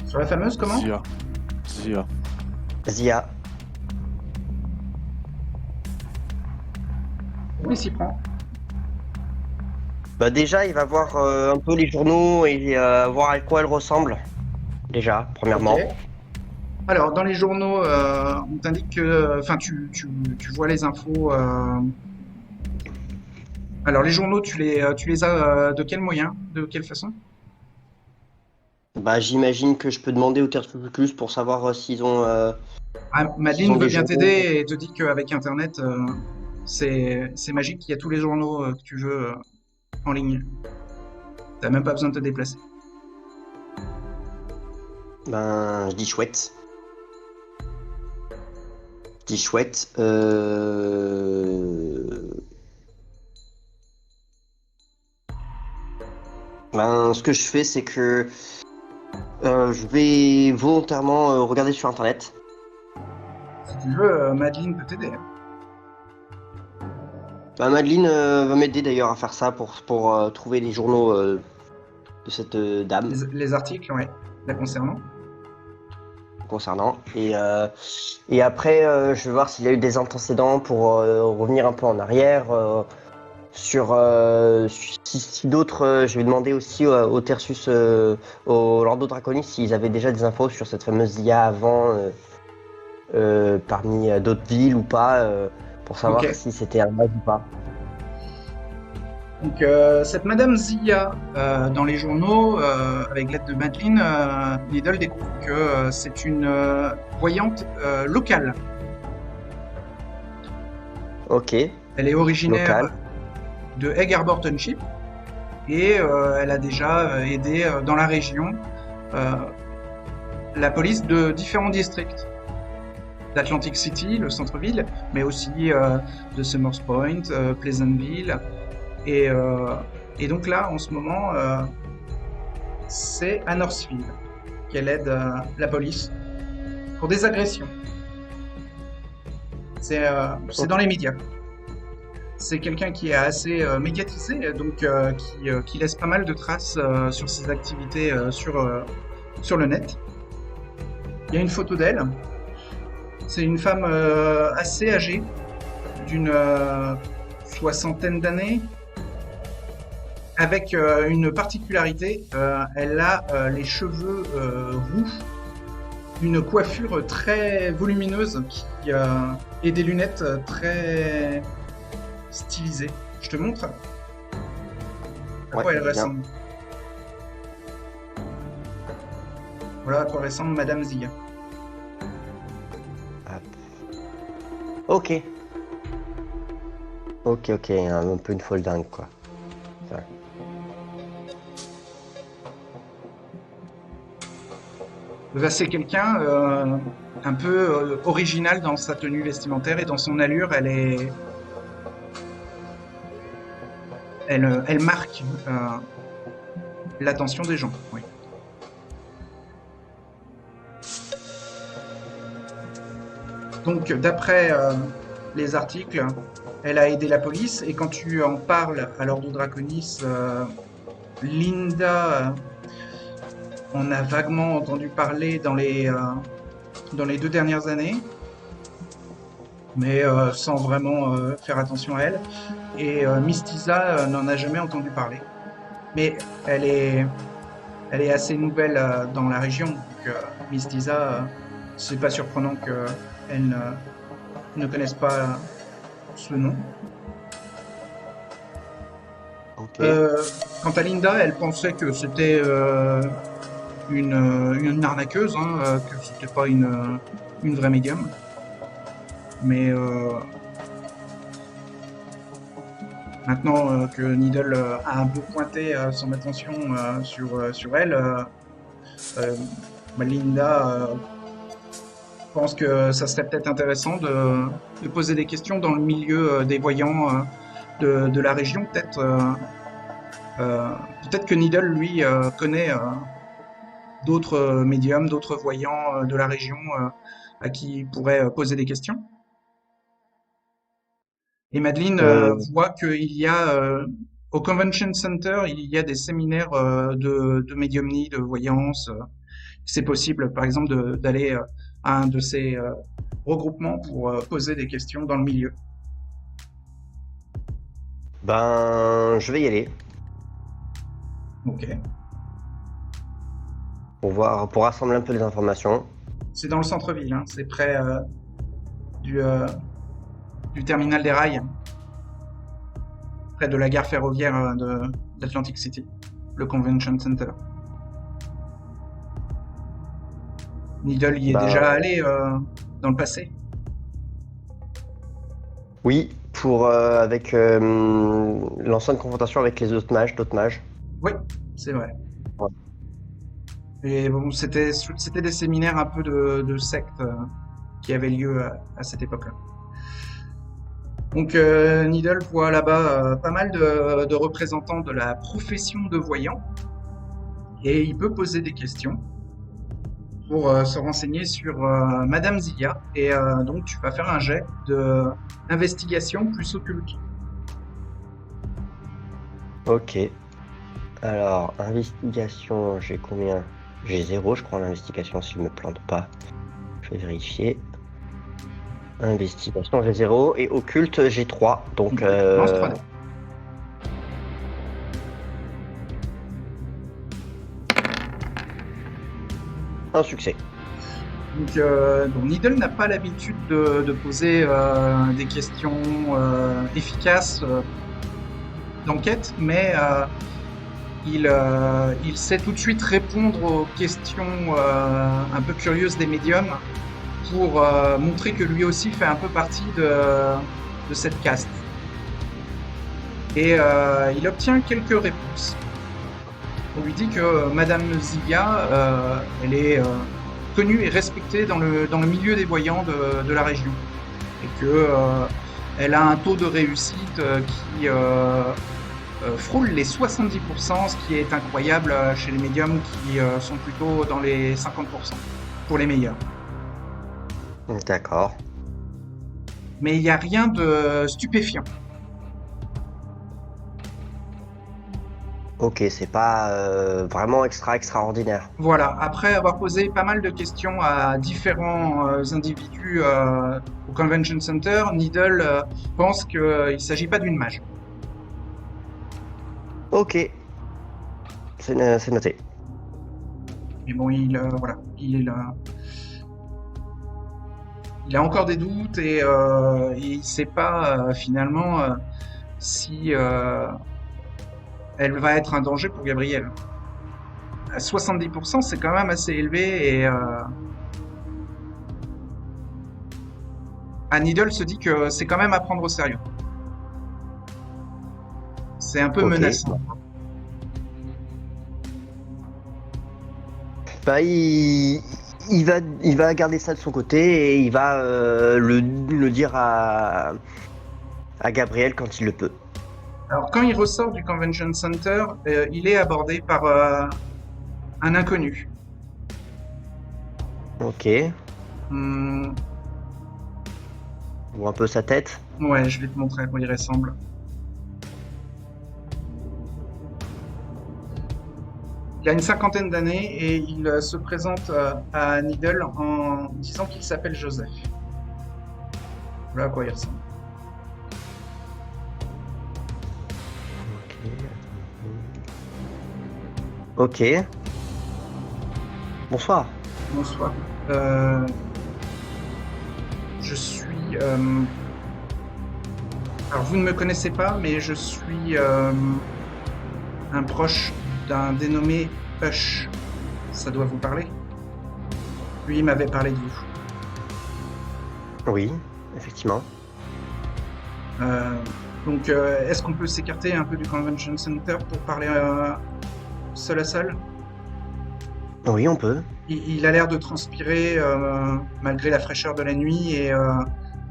Sur la fameuse, comment? Zia. Oui, il s'y prend. Déjà, il va voir un peu les journaux et voir à quoi elle ressemble. Déjà, premièrement. Okay. Alors, dans les journaux, on t'indique que... Enfin, tu vois les infos... Alors, les journaux, tu les as de quel moyen? De quelle façon? J'imagine que je peux demander au Tertuculus pour savoir s'ils ont... Madeleine veut bien t'aider et te dit qu'avec Internet, c'est magique. Il y a tous les journaux que tu veux en ligne. T'as même pas besoin de te déplacer. Je dis chouette. Ce que je fais, c'est que je vais volontairement regarder sur Internet. Si tu veux, Madeleine peut t'aider. Madeleine va m'aider d'ailleurs à faire ça pour trouver les journaux de cette dame. Les articles, ouais, la concernant. Et après, je vais voir s'il y a eu des antécédents pour revenir un peu en arrière. Si d'autres, je vais demander aussi au Tertius, au Lordo Draconis, s'ils avaient déjà des infos sur cette fameuse IA avant, parmi d'autres villes ou pas, pour savoir si c'était un bug ou pas. Donc, cette Madame Zia, dans les journaux, avec l'aide de Madeleine, Needle découvre que c'est une voyante locale. Ok. Elle est originaire de Egg Harbor Township et elle a déjà aidé dans la région la police de différents districts d'Atlantic City, le centre-ville, mais aussi de Summers Point, Pleasantville. Et donc là, en ce moment, c'est à Northville qu'elle aide la police pour des agressions. C'est dans les médias. C'est quelqu'un qui est assez médiatisé, donc qui laisse pas mal de traces sur ses activités sur le net. Il y a une photo d'elle. C'est une femme assez âgée, d'une soixantaine d'années, avec une particularité, elle a les cheveux roux, une coiffure très volumineuse et des lunettes très stylisées. Je te montre à quoi elle ressemble. Voilà à quoi ressemble Madame Zia. Ok. Ok, un peu une folle dingue, quoi. Ça. Là, c'est quelqu'un un peu original dans sa tenue vestimentaire et dans son allure. Elle marque l'attention des gens. Oui. Donc, d'après les articles, elle a aidé la police. Et quand tu en parles à l'Ordo Draconis, Linda, on a vaguement entendu parler dans les 2 dernières années, mais sans vraiment faire attention à elle. Et Mistisa n'en a jamais entendu parler. Mais elle est assez nouvelle dans la région. Donc, Mistisa, c'est pas surprenant qu'elle ne connaisse pas ce nom. Ok. Quant à Linda, elle pensait que c'était une arnaqueuse, que c'était pas une vraie médium. Mais maintenant que Needle a un peu pointé son attention sur elle, Linda pense que ça serait peut-être intéressant de poser des questions dans le milieu des voyants de la région. Peut-être que Needle, lui, connaît d'autres médiums, d'autres voyants de la région à qui il pourrait poser des questions. Et Madeleine voit qu'il y a au Convention Center, il y a des séminaires de médiumnie, de voyance. C'est possible, par exemple, d'aller à un de ces regroupements pour poser des questions dans le milieu. Ben, je vais y aller Ok. pour rassembler un peu les informations. C'est dans le centre-ville, hein. C'est près du terminal des rails, près de la gare ferroviaire d'Atlantic City, le Convention Center. Needle y est déjà allé dans le passé. Oui, avec l'ancienne confrontation avec les autres mages. Oui, c'est vrai. Ouais. Et bon, c'était des séminaires un peu de secte qui avaient lieu à cette époque-là. Donc Needle voit là-bas pas mal de représentants de la profession de voyant et il peut poser des questions pour se renseigner sur Madame Zia et donc tu vas faire un jet d'investigation plus occulte. Ok. Alors, investigation, j'ai combien? J'ai 0, je crois, en investigation, s'il me plante pas. Je vais vérifier. Investigation, j'ai 0. Et occulte, j'ai 3. Donc, Lance 3D. Un succès. Donc Needle n'a pas l'habitude de poser des questions efficaces d'enquête, mais il sait tout de suite répondre aux questions un peu curieuses des médiums pour montrer que lui aussi fait un peu partie de cette caste. et il obtient quelques réponses. On lui dit que Madame Zivia, elle est connue et respectée dans le milieu des voyants de la région. Et que elle a un taux de réussite qui frôle les 70%, ce qui est incroyable chez les médiums qui sont plutôt dans les 50% pour les meilleurs. D'accord. Mais il n'y a rien de stupéfiant. Ok, c'est pas vraiment extraordinaire. Voilà, après avoir posé pas mal de questions à différents individus au Convention Center, Needle pense qu'il ne s'agit pas d'une mage. Ok. C'est noté. Mais bon, voilà, il a encore des doutes et il ne sait pas finalement si elle va être un danger pour Gabriel. À 70%, c'est quand même assez élevé et Needle se dit que c'est quand même à prendre au sérieux. C'est un peu Ok. menaçant. Bah, il va garder ça de son côté et il va le dire à Gabriel quand il le peut. Alors, quand il ressort du Convention Center, il est abordé par un inconnu. Ok. Hmm, On voit un peu sa tête. ouais, je vais te montrer à quoi il ressemble. Il a une cinquantaine d'années et il se présente à Needle en disant qu'il s'appelle Joseph. Voilà à quoi il ressemble. Ok. Bonsoir. Bonsoir. Je suis... alors, vous ne me connaissez pas, mais je suis un proche d'un dénommé Hush. Ça doit vous parler? Lui, il m'avait parlé de vous. Oui, effectivement. Donc, est-ce qu'on peut s'écarter un peu du Convention Center pour parler seul à seul? Oui, on peut. Il a l'air de transpirer malgré la fraîcheur de la nuit et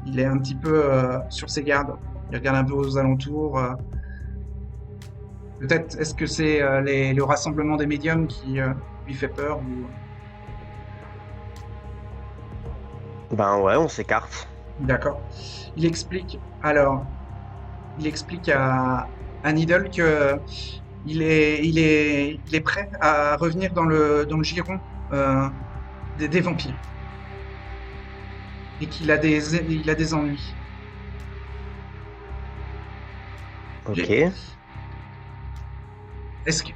il est un petit peu sur ses gardes. Il regarde un peu aux alentours. Peut-être, est-ce que c'est le rassemblement des médiums qui lui fait peur ou... Ben ouais, on s'écarte. D'accord. Il explique à Needle que il est prêt à revenir dans le giron des vampires et qu'il a des ennuis. Ok. Est-ce que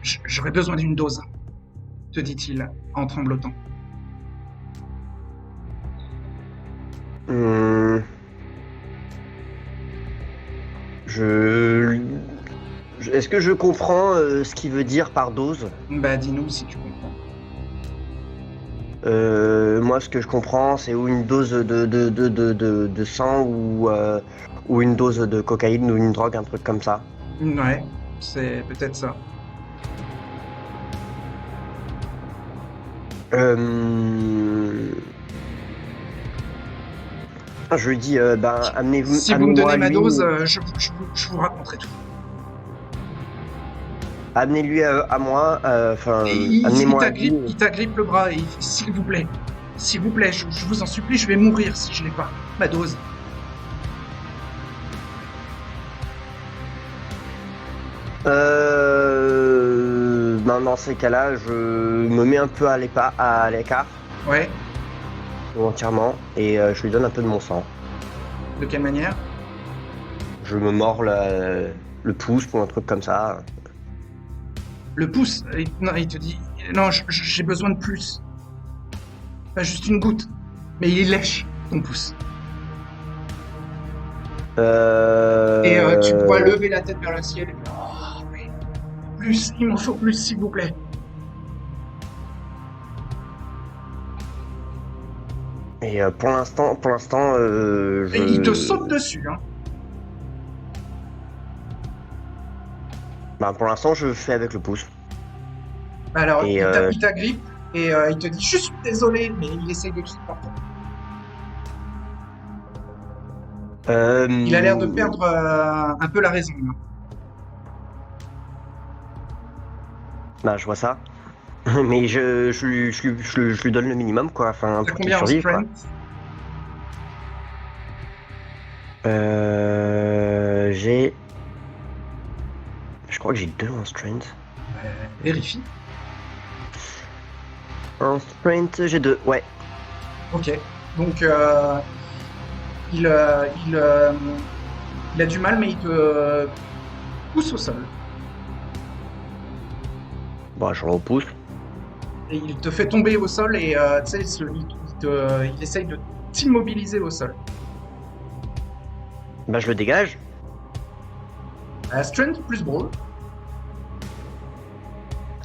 j'aurais besoin d'une dose, te dit-il en tremblotant. Est-ce que je comprends ce qu'il veut dire par dose? Bah dis-nous si tu comprends. Moi, ce que je comprends, c'est ou une dose de sang ou une dose de cocaïne ou une drogue, un truc comme ça. Ouais, c'est peut-être ça. Je lui dis, ben, amenez-vous. Si vous me donnez ma lui, dose, je vous raconterai tout. Amenez-lui à moi. Enfin, Il amenez-moi à lui. t'agrippe le bras et il dit, s'il vous plaît, je vous en supplie, je vais mourir si je n'ai pas ma dose. Ben, dans ces cas-là, je me mets un peu à l'écart, Ouais, entièrement, et je lui donne un peu de mon sang. de quelle manière? Je me mords le pouce ou un truc comme ça. Le pouce, non, il te dit, non, j'ai besoin de plus. Pas juste une goutte, mais il lèche ton pouce. Et tu pourras lever la tête vers le ciel et dire, oh, mais plus, il m'en faut plus, s'il vous plaît. Et pour l'instant, Et il te saute dessus, hein. Bah, pour l'instant, je fais avec le pouce. Alors, Et, il t'agrippe et il te dit « Je suis désolé », mais il essaye de te supporter. Il a l'air de perdre un peu la raison. Là. Bah, je vois ça. Mais je lui donne le minimum, quoi. Enfin, T'as pour qu'il combien en survive, quoi. strength? J'ai... Je crois que j'ai 2 en strength. Vérifie. En strength, j'ai 2, ouais. Ok. Donc, il a du mal, mais il te pousse au sol. Bon, je le repousse. Et il te fait tomber au sol et tu sais, il essaye de t'immobiliser au sol. Bah, je le dégage. Strength plus brawl.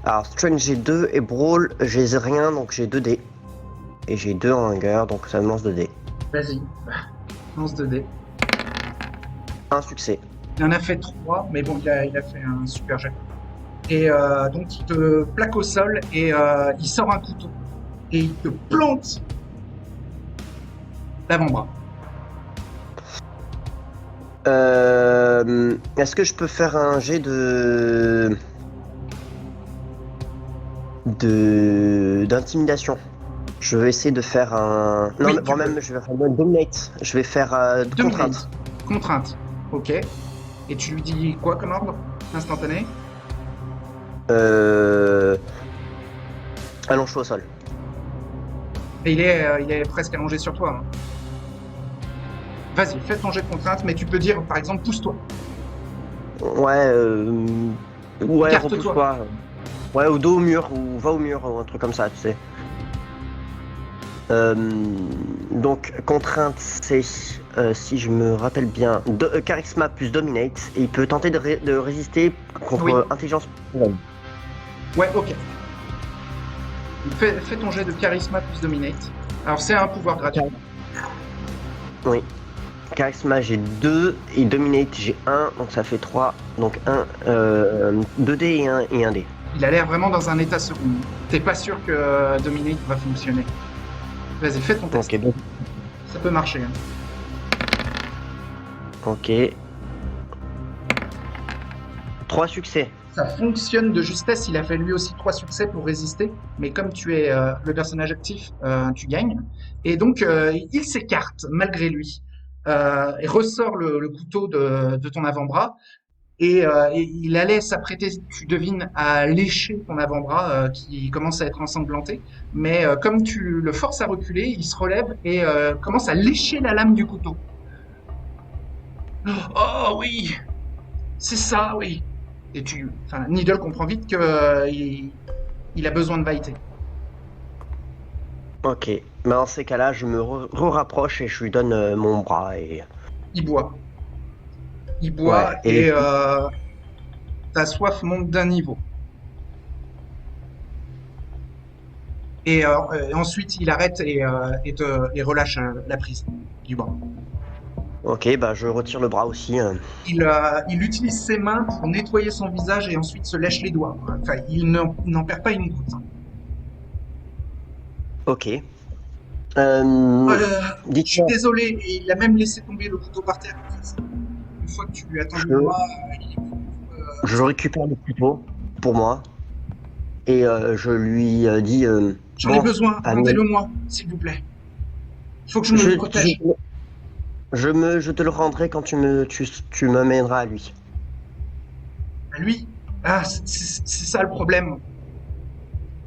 Alors, strength, j'ai 2 et brawl, j'ai rien, donc j'ai 2 dés. Et j'ai 2 en hunger, donc ça me lance 2 dés. Vas-y. Lance 2 dés. Un succès. Il en a fait 3, mais bon, il a fait un super jet. Et donc, il te plaque au sol et il sort un couteau. Et il te plante l'avant-bras. Est-ce que je peux faire un jet d'intimidation? Je vais essayer de faire un... Non, Oui, mais tu quand peux. même, je vais faire un dominate. Je vais faire contrainte. Contrainte. Ok. Et tu lui dis quoi comme ordre instantané? Allonge-toi au sol. Et il est presque allongé sur toi. Hein. Vas-y, fais ton jet de contrainte, mais tu peux dire, par exemple, pousse-toi. Ouais, ouais, Écarte-toi. repousse-toi. Ouais, au dos au mur, ou va au mur, ou un truc comme ça, tu sais. Donc, contrainte, c'est, si je me rappelle bien, charisma plus dominate, et il peut tenter de résister contre Oui. intelligence. Ouais, ok. Fais ton jet de charisma plus dominate. Alors, c'est un pouvoir gratuit. Oui. Charisma, j'ai 2, et dominate, j'ai 1, donc ça fait 3. Donc 2 dés et 1 dé. Il a l'air vraiment dans un état second. T'es pas sûr que dominate va fonctionner. Vas-y, fais ton test. Ok, donc. Ça peut marcher. Hein. Ok. 3 succès. Ça fonctionne de justesse. Il a fait lui aussi 3 succès pour résister. Mais comme tu es le personnage actif, tu gagnes. Et donc, il s'écarte malgré lui. Et ressort le couteau de ton avant-bras. Et il allait s'apprêter, tu devines, à lécher ton avant-bras qui commence à être ensanglanté. Mais comme tu le forces à reculer, il se relève et commence à lécher la lame du couteau. Oh oui, c'est ça, oui. Et Needle comprend vite que il a besoin de vailleter. Ok. Mais dans ces cas-là, je me rapproche et je lui donne mon bras et. Il boit. Il boit Ouais, et ta soif monte d'un niveau. Et ensuite, il arrête et relâche la prise du bras. Ok, bah je retire le bras aussi. Il utilise ses mains pour nettoyer son visage et ensuite se lèche les doigts. Enfin, il n'en perd pas une goutte. Ok. Je suis désolé, et il a même laissé tomber le couteau par terre. Une fois que tu lui as tendu le bras, il est Je récupère le couteau pour moi et je lui dis. J'en ai besoin, rendez-le moi, s'il vous plaît. Il faut que je me protège. Je te le rendrai quand tu me mèneras à lui. À lui? Ah, c'est ça le problème.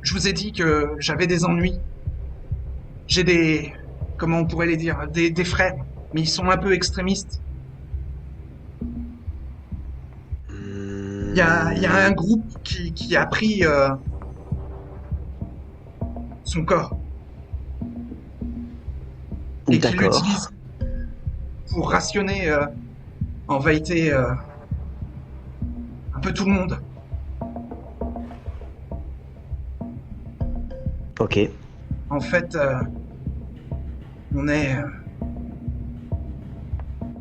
Je vous ai dit que j'avais des ennuis. J'ai des... Comment on pourrait les dire? Des frères. Mais ils sont un peu extrémistes. Il y a un groupe qui a pris son corps. Et qui D'accord. l'utilise pour rationner en vérité un peu tout le monde. Ok. En fait, on est...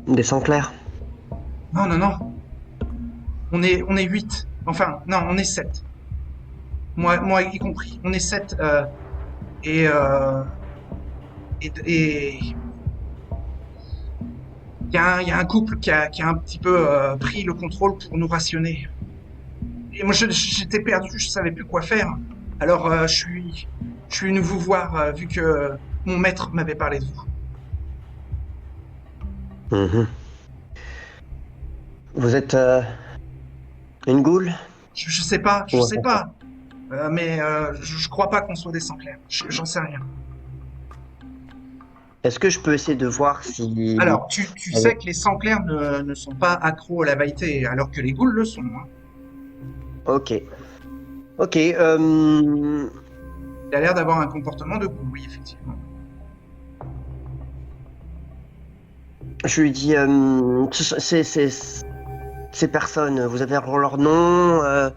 Des sangs clairs. Non. On est 8. Enfin, non, on est 7. Moi y compris. On est 7. Et, et il y a un couple qui a un petit peu pris le contrôle pour nous rationner. Et moi, j'étais perdu, je savais plus quoi faire. Alors, je suis venu vous voir, vu que mon maître m'avait parlé de vous. Mhm. Vous êtes une goule? Je sais pas, je Ouais. sais pas. Mais je crois pas qu'on soit des Sanclairs. J'en sais rien. Est-ce que je peux essayer de voir si... Alors, tu sais que les Sanclairs ne sont pas accros à la vailleté, alors que les Ghouls le sont. Hein. Ok. Ok, Il a l'air d'avoir un comportement de Ghoul, oui, effectivement. je lui dis... ces personnes, vous avez leur nom euh,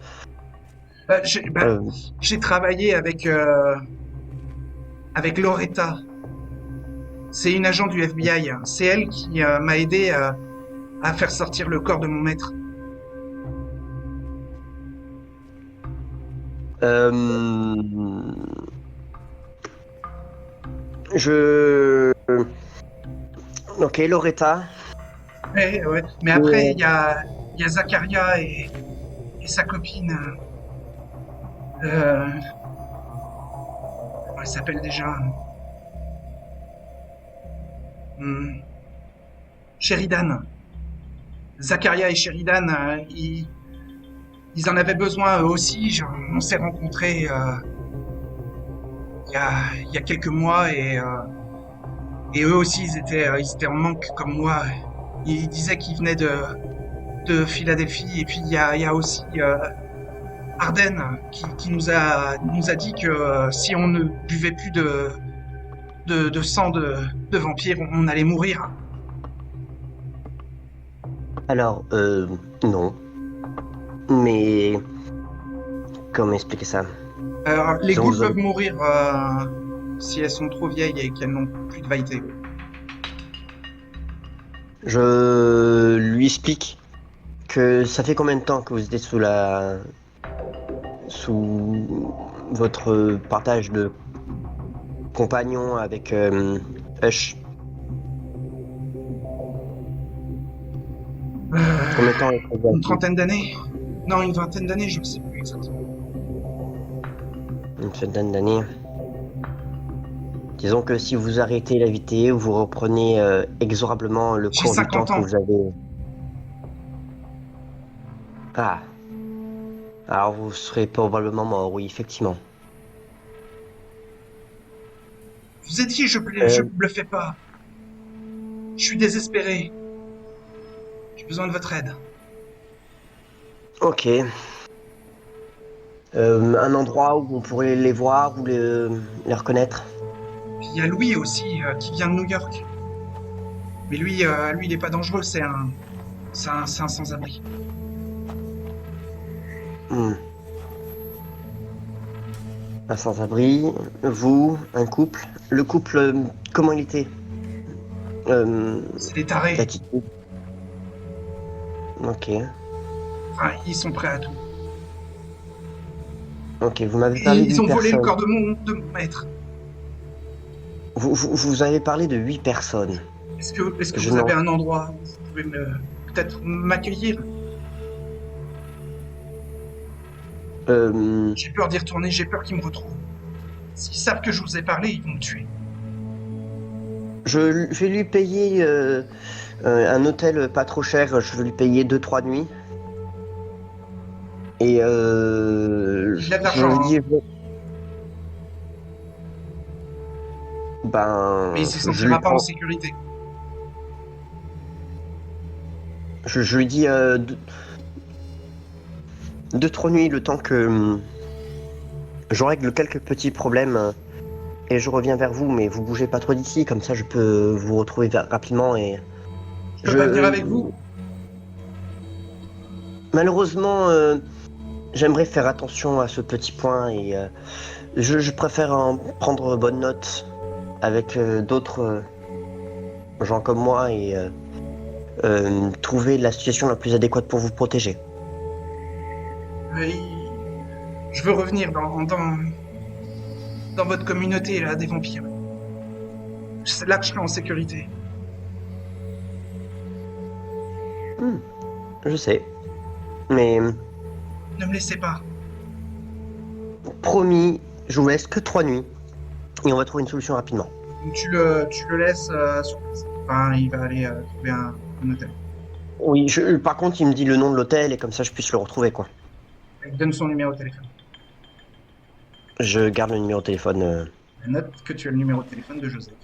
J'ai travaillé avec Loretta. C'est une agent du FBI. C'est elle qui m'a aidé à faire sortir le corps de mon maître. euh, je... Ok, Loretta. Ouais, ouais. Mais après, il y a Zakaria et sa copine. Comment elle s'appelle déjà? Hmm, Sheridan. Zakaria et Sheridan, ils en avaient besoin eux aussi. On s'est rencontrés il y a quelques mois et eux aussi ils étaient en manque comme moi. Ils disaient qu'ils venaient de Philadelphie et puis il y a aussi Arden qui nous a dit que si on ne buvait plus de sang de vampire, on allait mourir. Alors, non. Mais... Comment expliquer ça? Alors, les Disons, ghouls peuvent mourir si elles sont trop vieilles et qu'elles n'ont plus de vailleté. je lui explique que ça fait combien de temps que vous étiez sous votre partage de compagnons avec Hush? Combien de temps est-ce Une trentaine d'années? Non, une vingtaine d'années, je ne sais plus exactement. Une vingtaine d'années. Disons que si vous arrêtez la vitesse, vous reprenez exorablement le J'ai cours du temps 50 ans. que vous avez. Ah. Alors vous serez probablement mort, oui, effectivement. Je vous ai dit, je bluffais pas. Je suis désespéré. J'ai besoin de votre aide. Ok. Un endroit où on pourrait les voir ou les reconnaître? Puis il y a Louis aussi, qui vient de New York. Mais lui, il est pas dangereux, c'est un sans-abri. Hmm. Un sans-abri, vous, un couple. Le couple, comment il était? C'est des tarés. L'attitude. Ok. Enfin, ils sont prêts à tout. Ok, vous m'avez Et parlé ils de ont 8 volé le personnes. corps de mon maître. Vous avez parlé de 8 personnes. Est-ce que Je vous n'en- avez un endroit où vous pouvez peut-être m'accueillir? J'ai peur d'y retourner, j'ai peur qu'ils me retrouvent. S'ils savent que je vous ai parlé, ils vont me tuer. Je vais lui payer un hôtel pas trop cher. Je vais lui payer 2-3 nuits. Et Il a de je l'argent, lui hein. dis, ben, Mais il se je lui sentira pas en prends, sécurité. je lui dis 2-3 nuits, le temps que je règle quelques petits problèmes et je reviens vers vous. Mais vous bougez pas trop d'ici, comme ça je peux vous retrouver rapidement et Je peux pas venir avec vous? Malheureusement, j'aimerais faire attention à ce petit point et je préfère en prendre bonne note avec d'autres gens comme moi et trouver la situation la plus adéquate pour vous protéger. Je veux revenir dans votre communauté, là, des vampires. C'est là que je serai en sécurité. Je sais. Mais Ne me laissez pas. promis, je vous laisse que 3 nuits. Et on va trouver une solution rapidement. Donc tu le laisses sur place. Enfin, il va aller trouver un hôtel. Oui, par contre, il me dit le nom de l'hôtel et comme ça je puisse le retrouver, quoi. Il donne son numéro de téléphone. Je garde le numéro de téléphone. Note que tu as le numéro de téléphone de Joseph.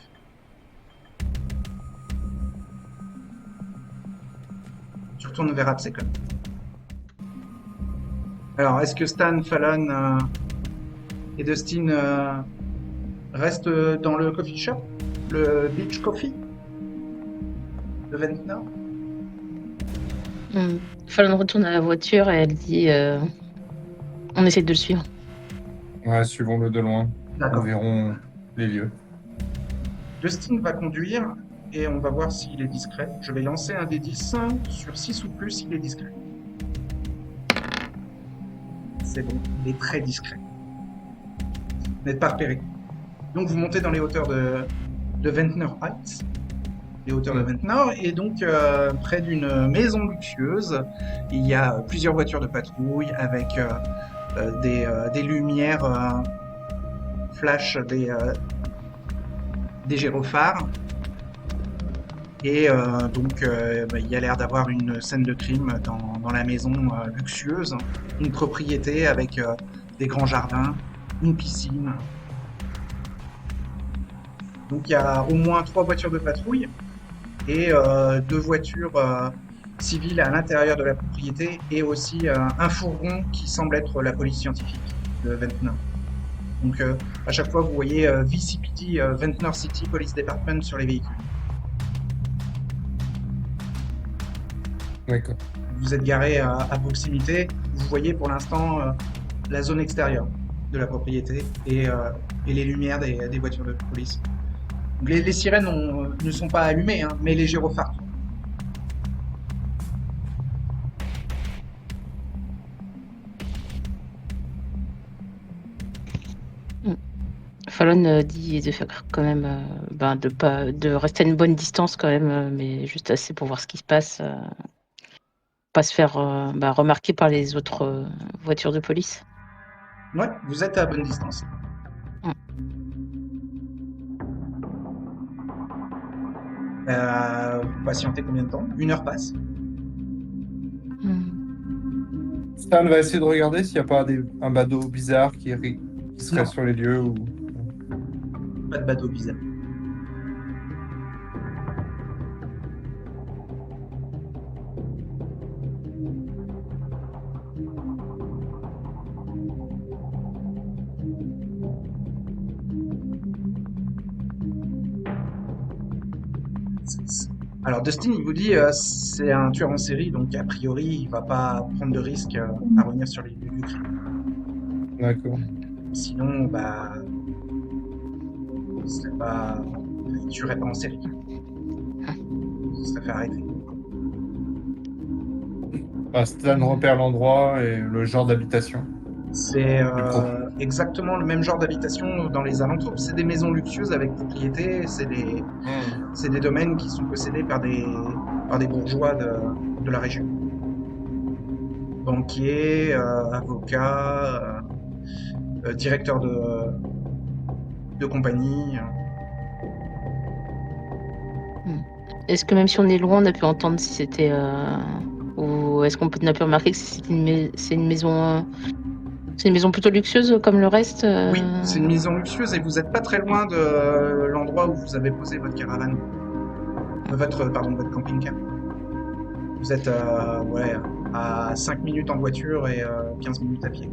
Tu retournes vers Absecon. Alors, est-ce que Stan, Fallon et Dustin restent dans le coffee shop? Le Beach Coffee? De Ventnor? Fallon retourne à la voiture et elle dit on essaie de le suivre. Ouais, suivons-le de loin. Nous D'accord. verrons les lieux. Justin va conduire et on va voir s'il est discret. Je vais lancer un des 10 sur 6 ou plus, il est discret. C'est bon, il est très discret. Vous n'êtes pas repéré. Donc vous montez dans les hauteurs de Ventnor Heights, les hauteurs de Ventnor, et donc près d'une maison luxueuse, il y a plusieurs voitures de patrouille avec des lumières flash, des gyrophares. Et donc, il y a l'air d'avoir une scène de crime dans la maison luxueuse, une propriété avec des grands jardins, une piscine. Donc, il y a au moins 3 voitures de patrouille et 2 voitures civiles à l'intérieur de la propriété et aussi un fourgon qui semble être la police scientifique de Ventnor. Donc, à chaque fois, vous voyez VCPD, Ventnor City Police Department sur les véhicules. D'accord. Vous êtes garé à proximité, vous voyez pour l'instant la zone extérieure de la propriété et les lumières des voitures de police. Donc les sirènes ne sont pas allumées, hein, mais les gyrophares. Fallon dit de faire quand même, de rester à une bonne distance quand même, mais juste assez pour voir ce qui se passe. Pas se faire remarquer par les autres voitures de police. Ouais, vous êtes à bonne distance. Vous patientez combien de temps? 1 heure passe. Stan va essayer de regarder s'il n'y a pas un badaud bizarre qui serait Non. sur les lieux ou... Pas de bateau bizarre. Alors Dustin, il vous dit c'est un tueur en série, donc a priori il va pas prendre de risque à revenir sur les lieux du crime. D'accord. Sinon, il tuerait pas en série. Il se serait fait arrêter. Stan repère l'endroit et le genre d'habitation. C'est exactement le même genre d'habitation dans les alentours. C'est des maisons luxueuses avec propriété. C'est des domaines qui sont possédés par des bourgeois de la région. Banquiers, avocats, directeurs de compagnie. Est-ce que même si on est loin, on a pu entendre si c'était... ou est-ce qu'on a pu remarquer que c'est une maison... c'est une maison plutôt luxueuse comme le reste Oui, c'est une maison luxueuse et vous n'êtes pas très loin de l'endroit où vous avez posé votre caravane. Votre camping-car. Vous êtes à 5 minutes en voiture et 15 minutes à pied.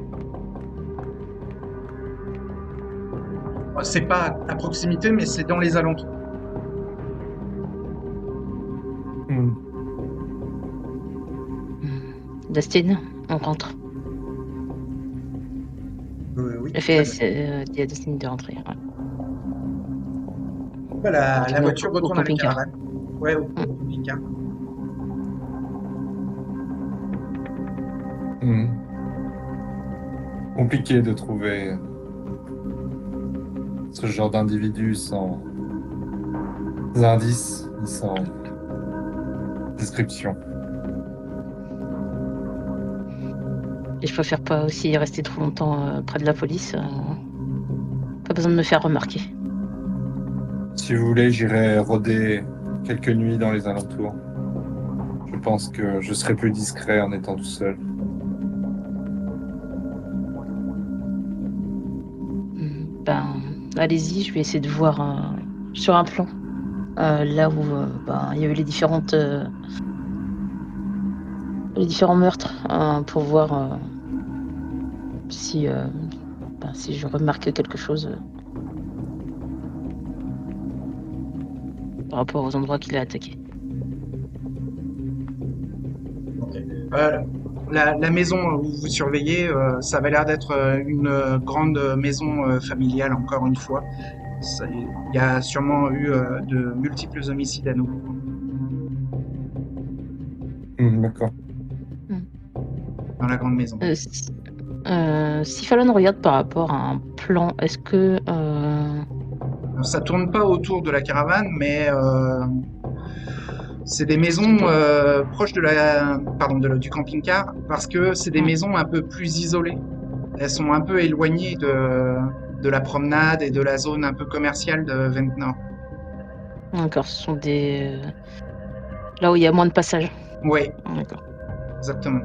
C'est pas à proximité, mais c'est dans les alentours. Dustin, on rentre. Oui. Il y a Dustin de rentrer. Ouais. La voiture Au retourne à la camping-car. caravane. Ouais, au camping-car. compliqué de trouver ce genre d'individu sans indices, ni sans description. Et je préfère pas aussi rester trop longtemps près de la police. Pas besoin de me faire remarquer. Si vous voulez, j'irai rôder quelques nuits dans les alentours. Je pense que je serai plus discret en étant tout seul. Ben, allez-y, je vais essayer de voir sur un plan là où il y a eu les différents meurtres pour voir si je remarque quelque chose par rapport aux endroits qu'il a attaqués. La maison où vous surveillez, ça avait l'air d'être une grande maison familiale, encore une fois. Il y a sûrement eu de multiples homicides à nouveau. D'accord. Dans la grande maison. Si Fallon regarde par rapport à un plan, est-ce que Alors, ça tourne pas autour de la caravane, mais c'est des maisons proches du camping-car, parce que c'est des maisons un peu plus isolées. Elles sont un peu éloignées de la promenade et de la zone un peu commerciale de Ventnor. D'accord, ce sont des là où il y a moins de passages. Oui, D'accord. exactement.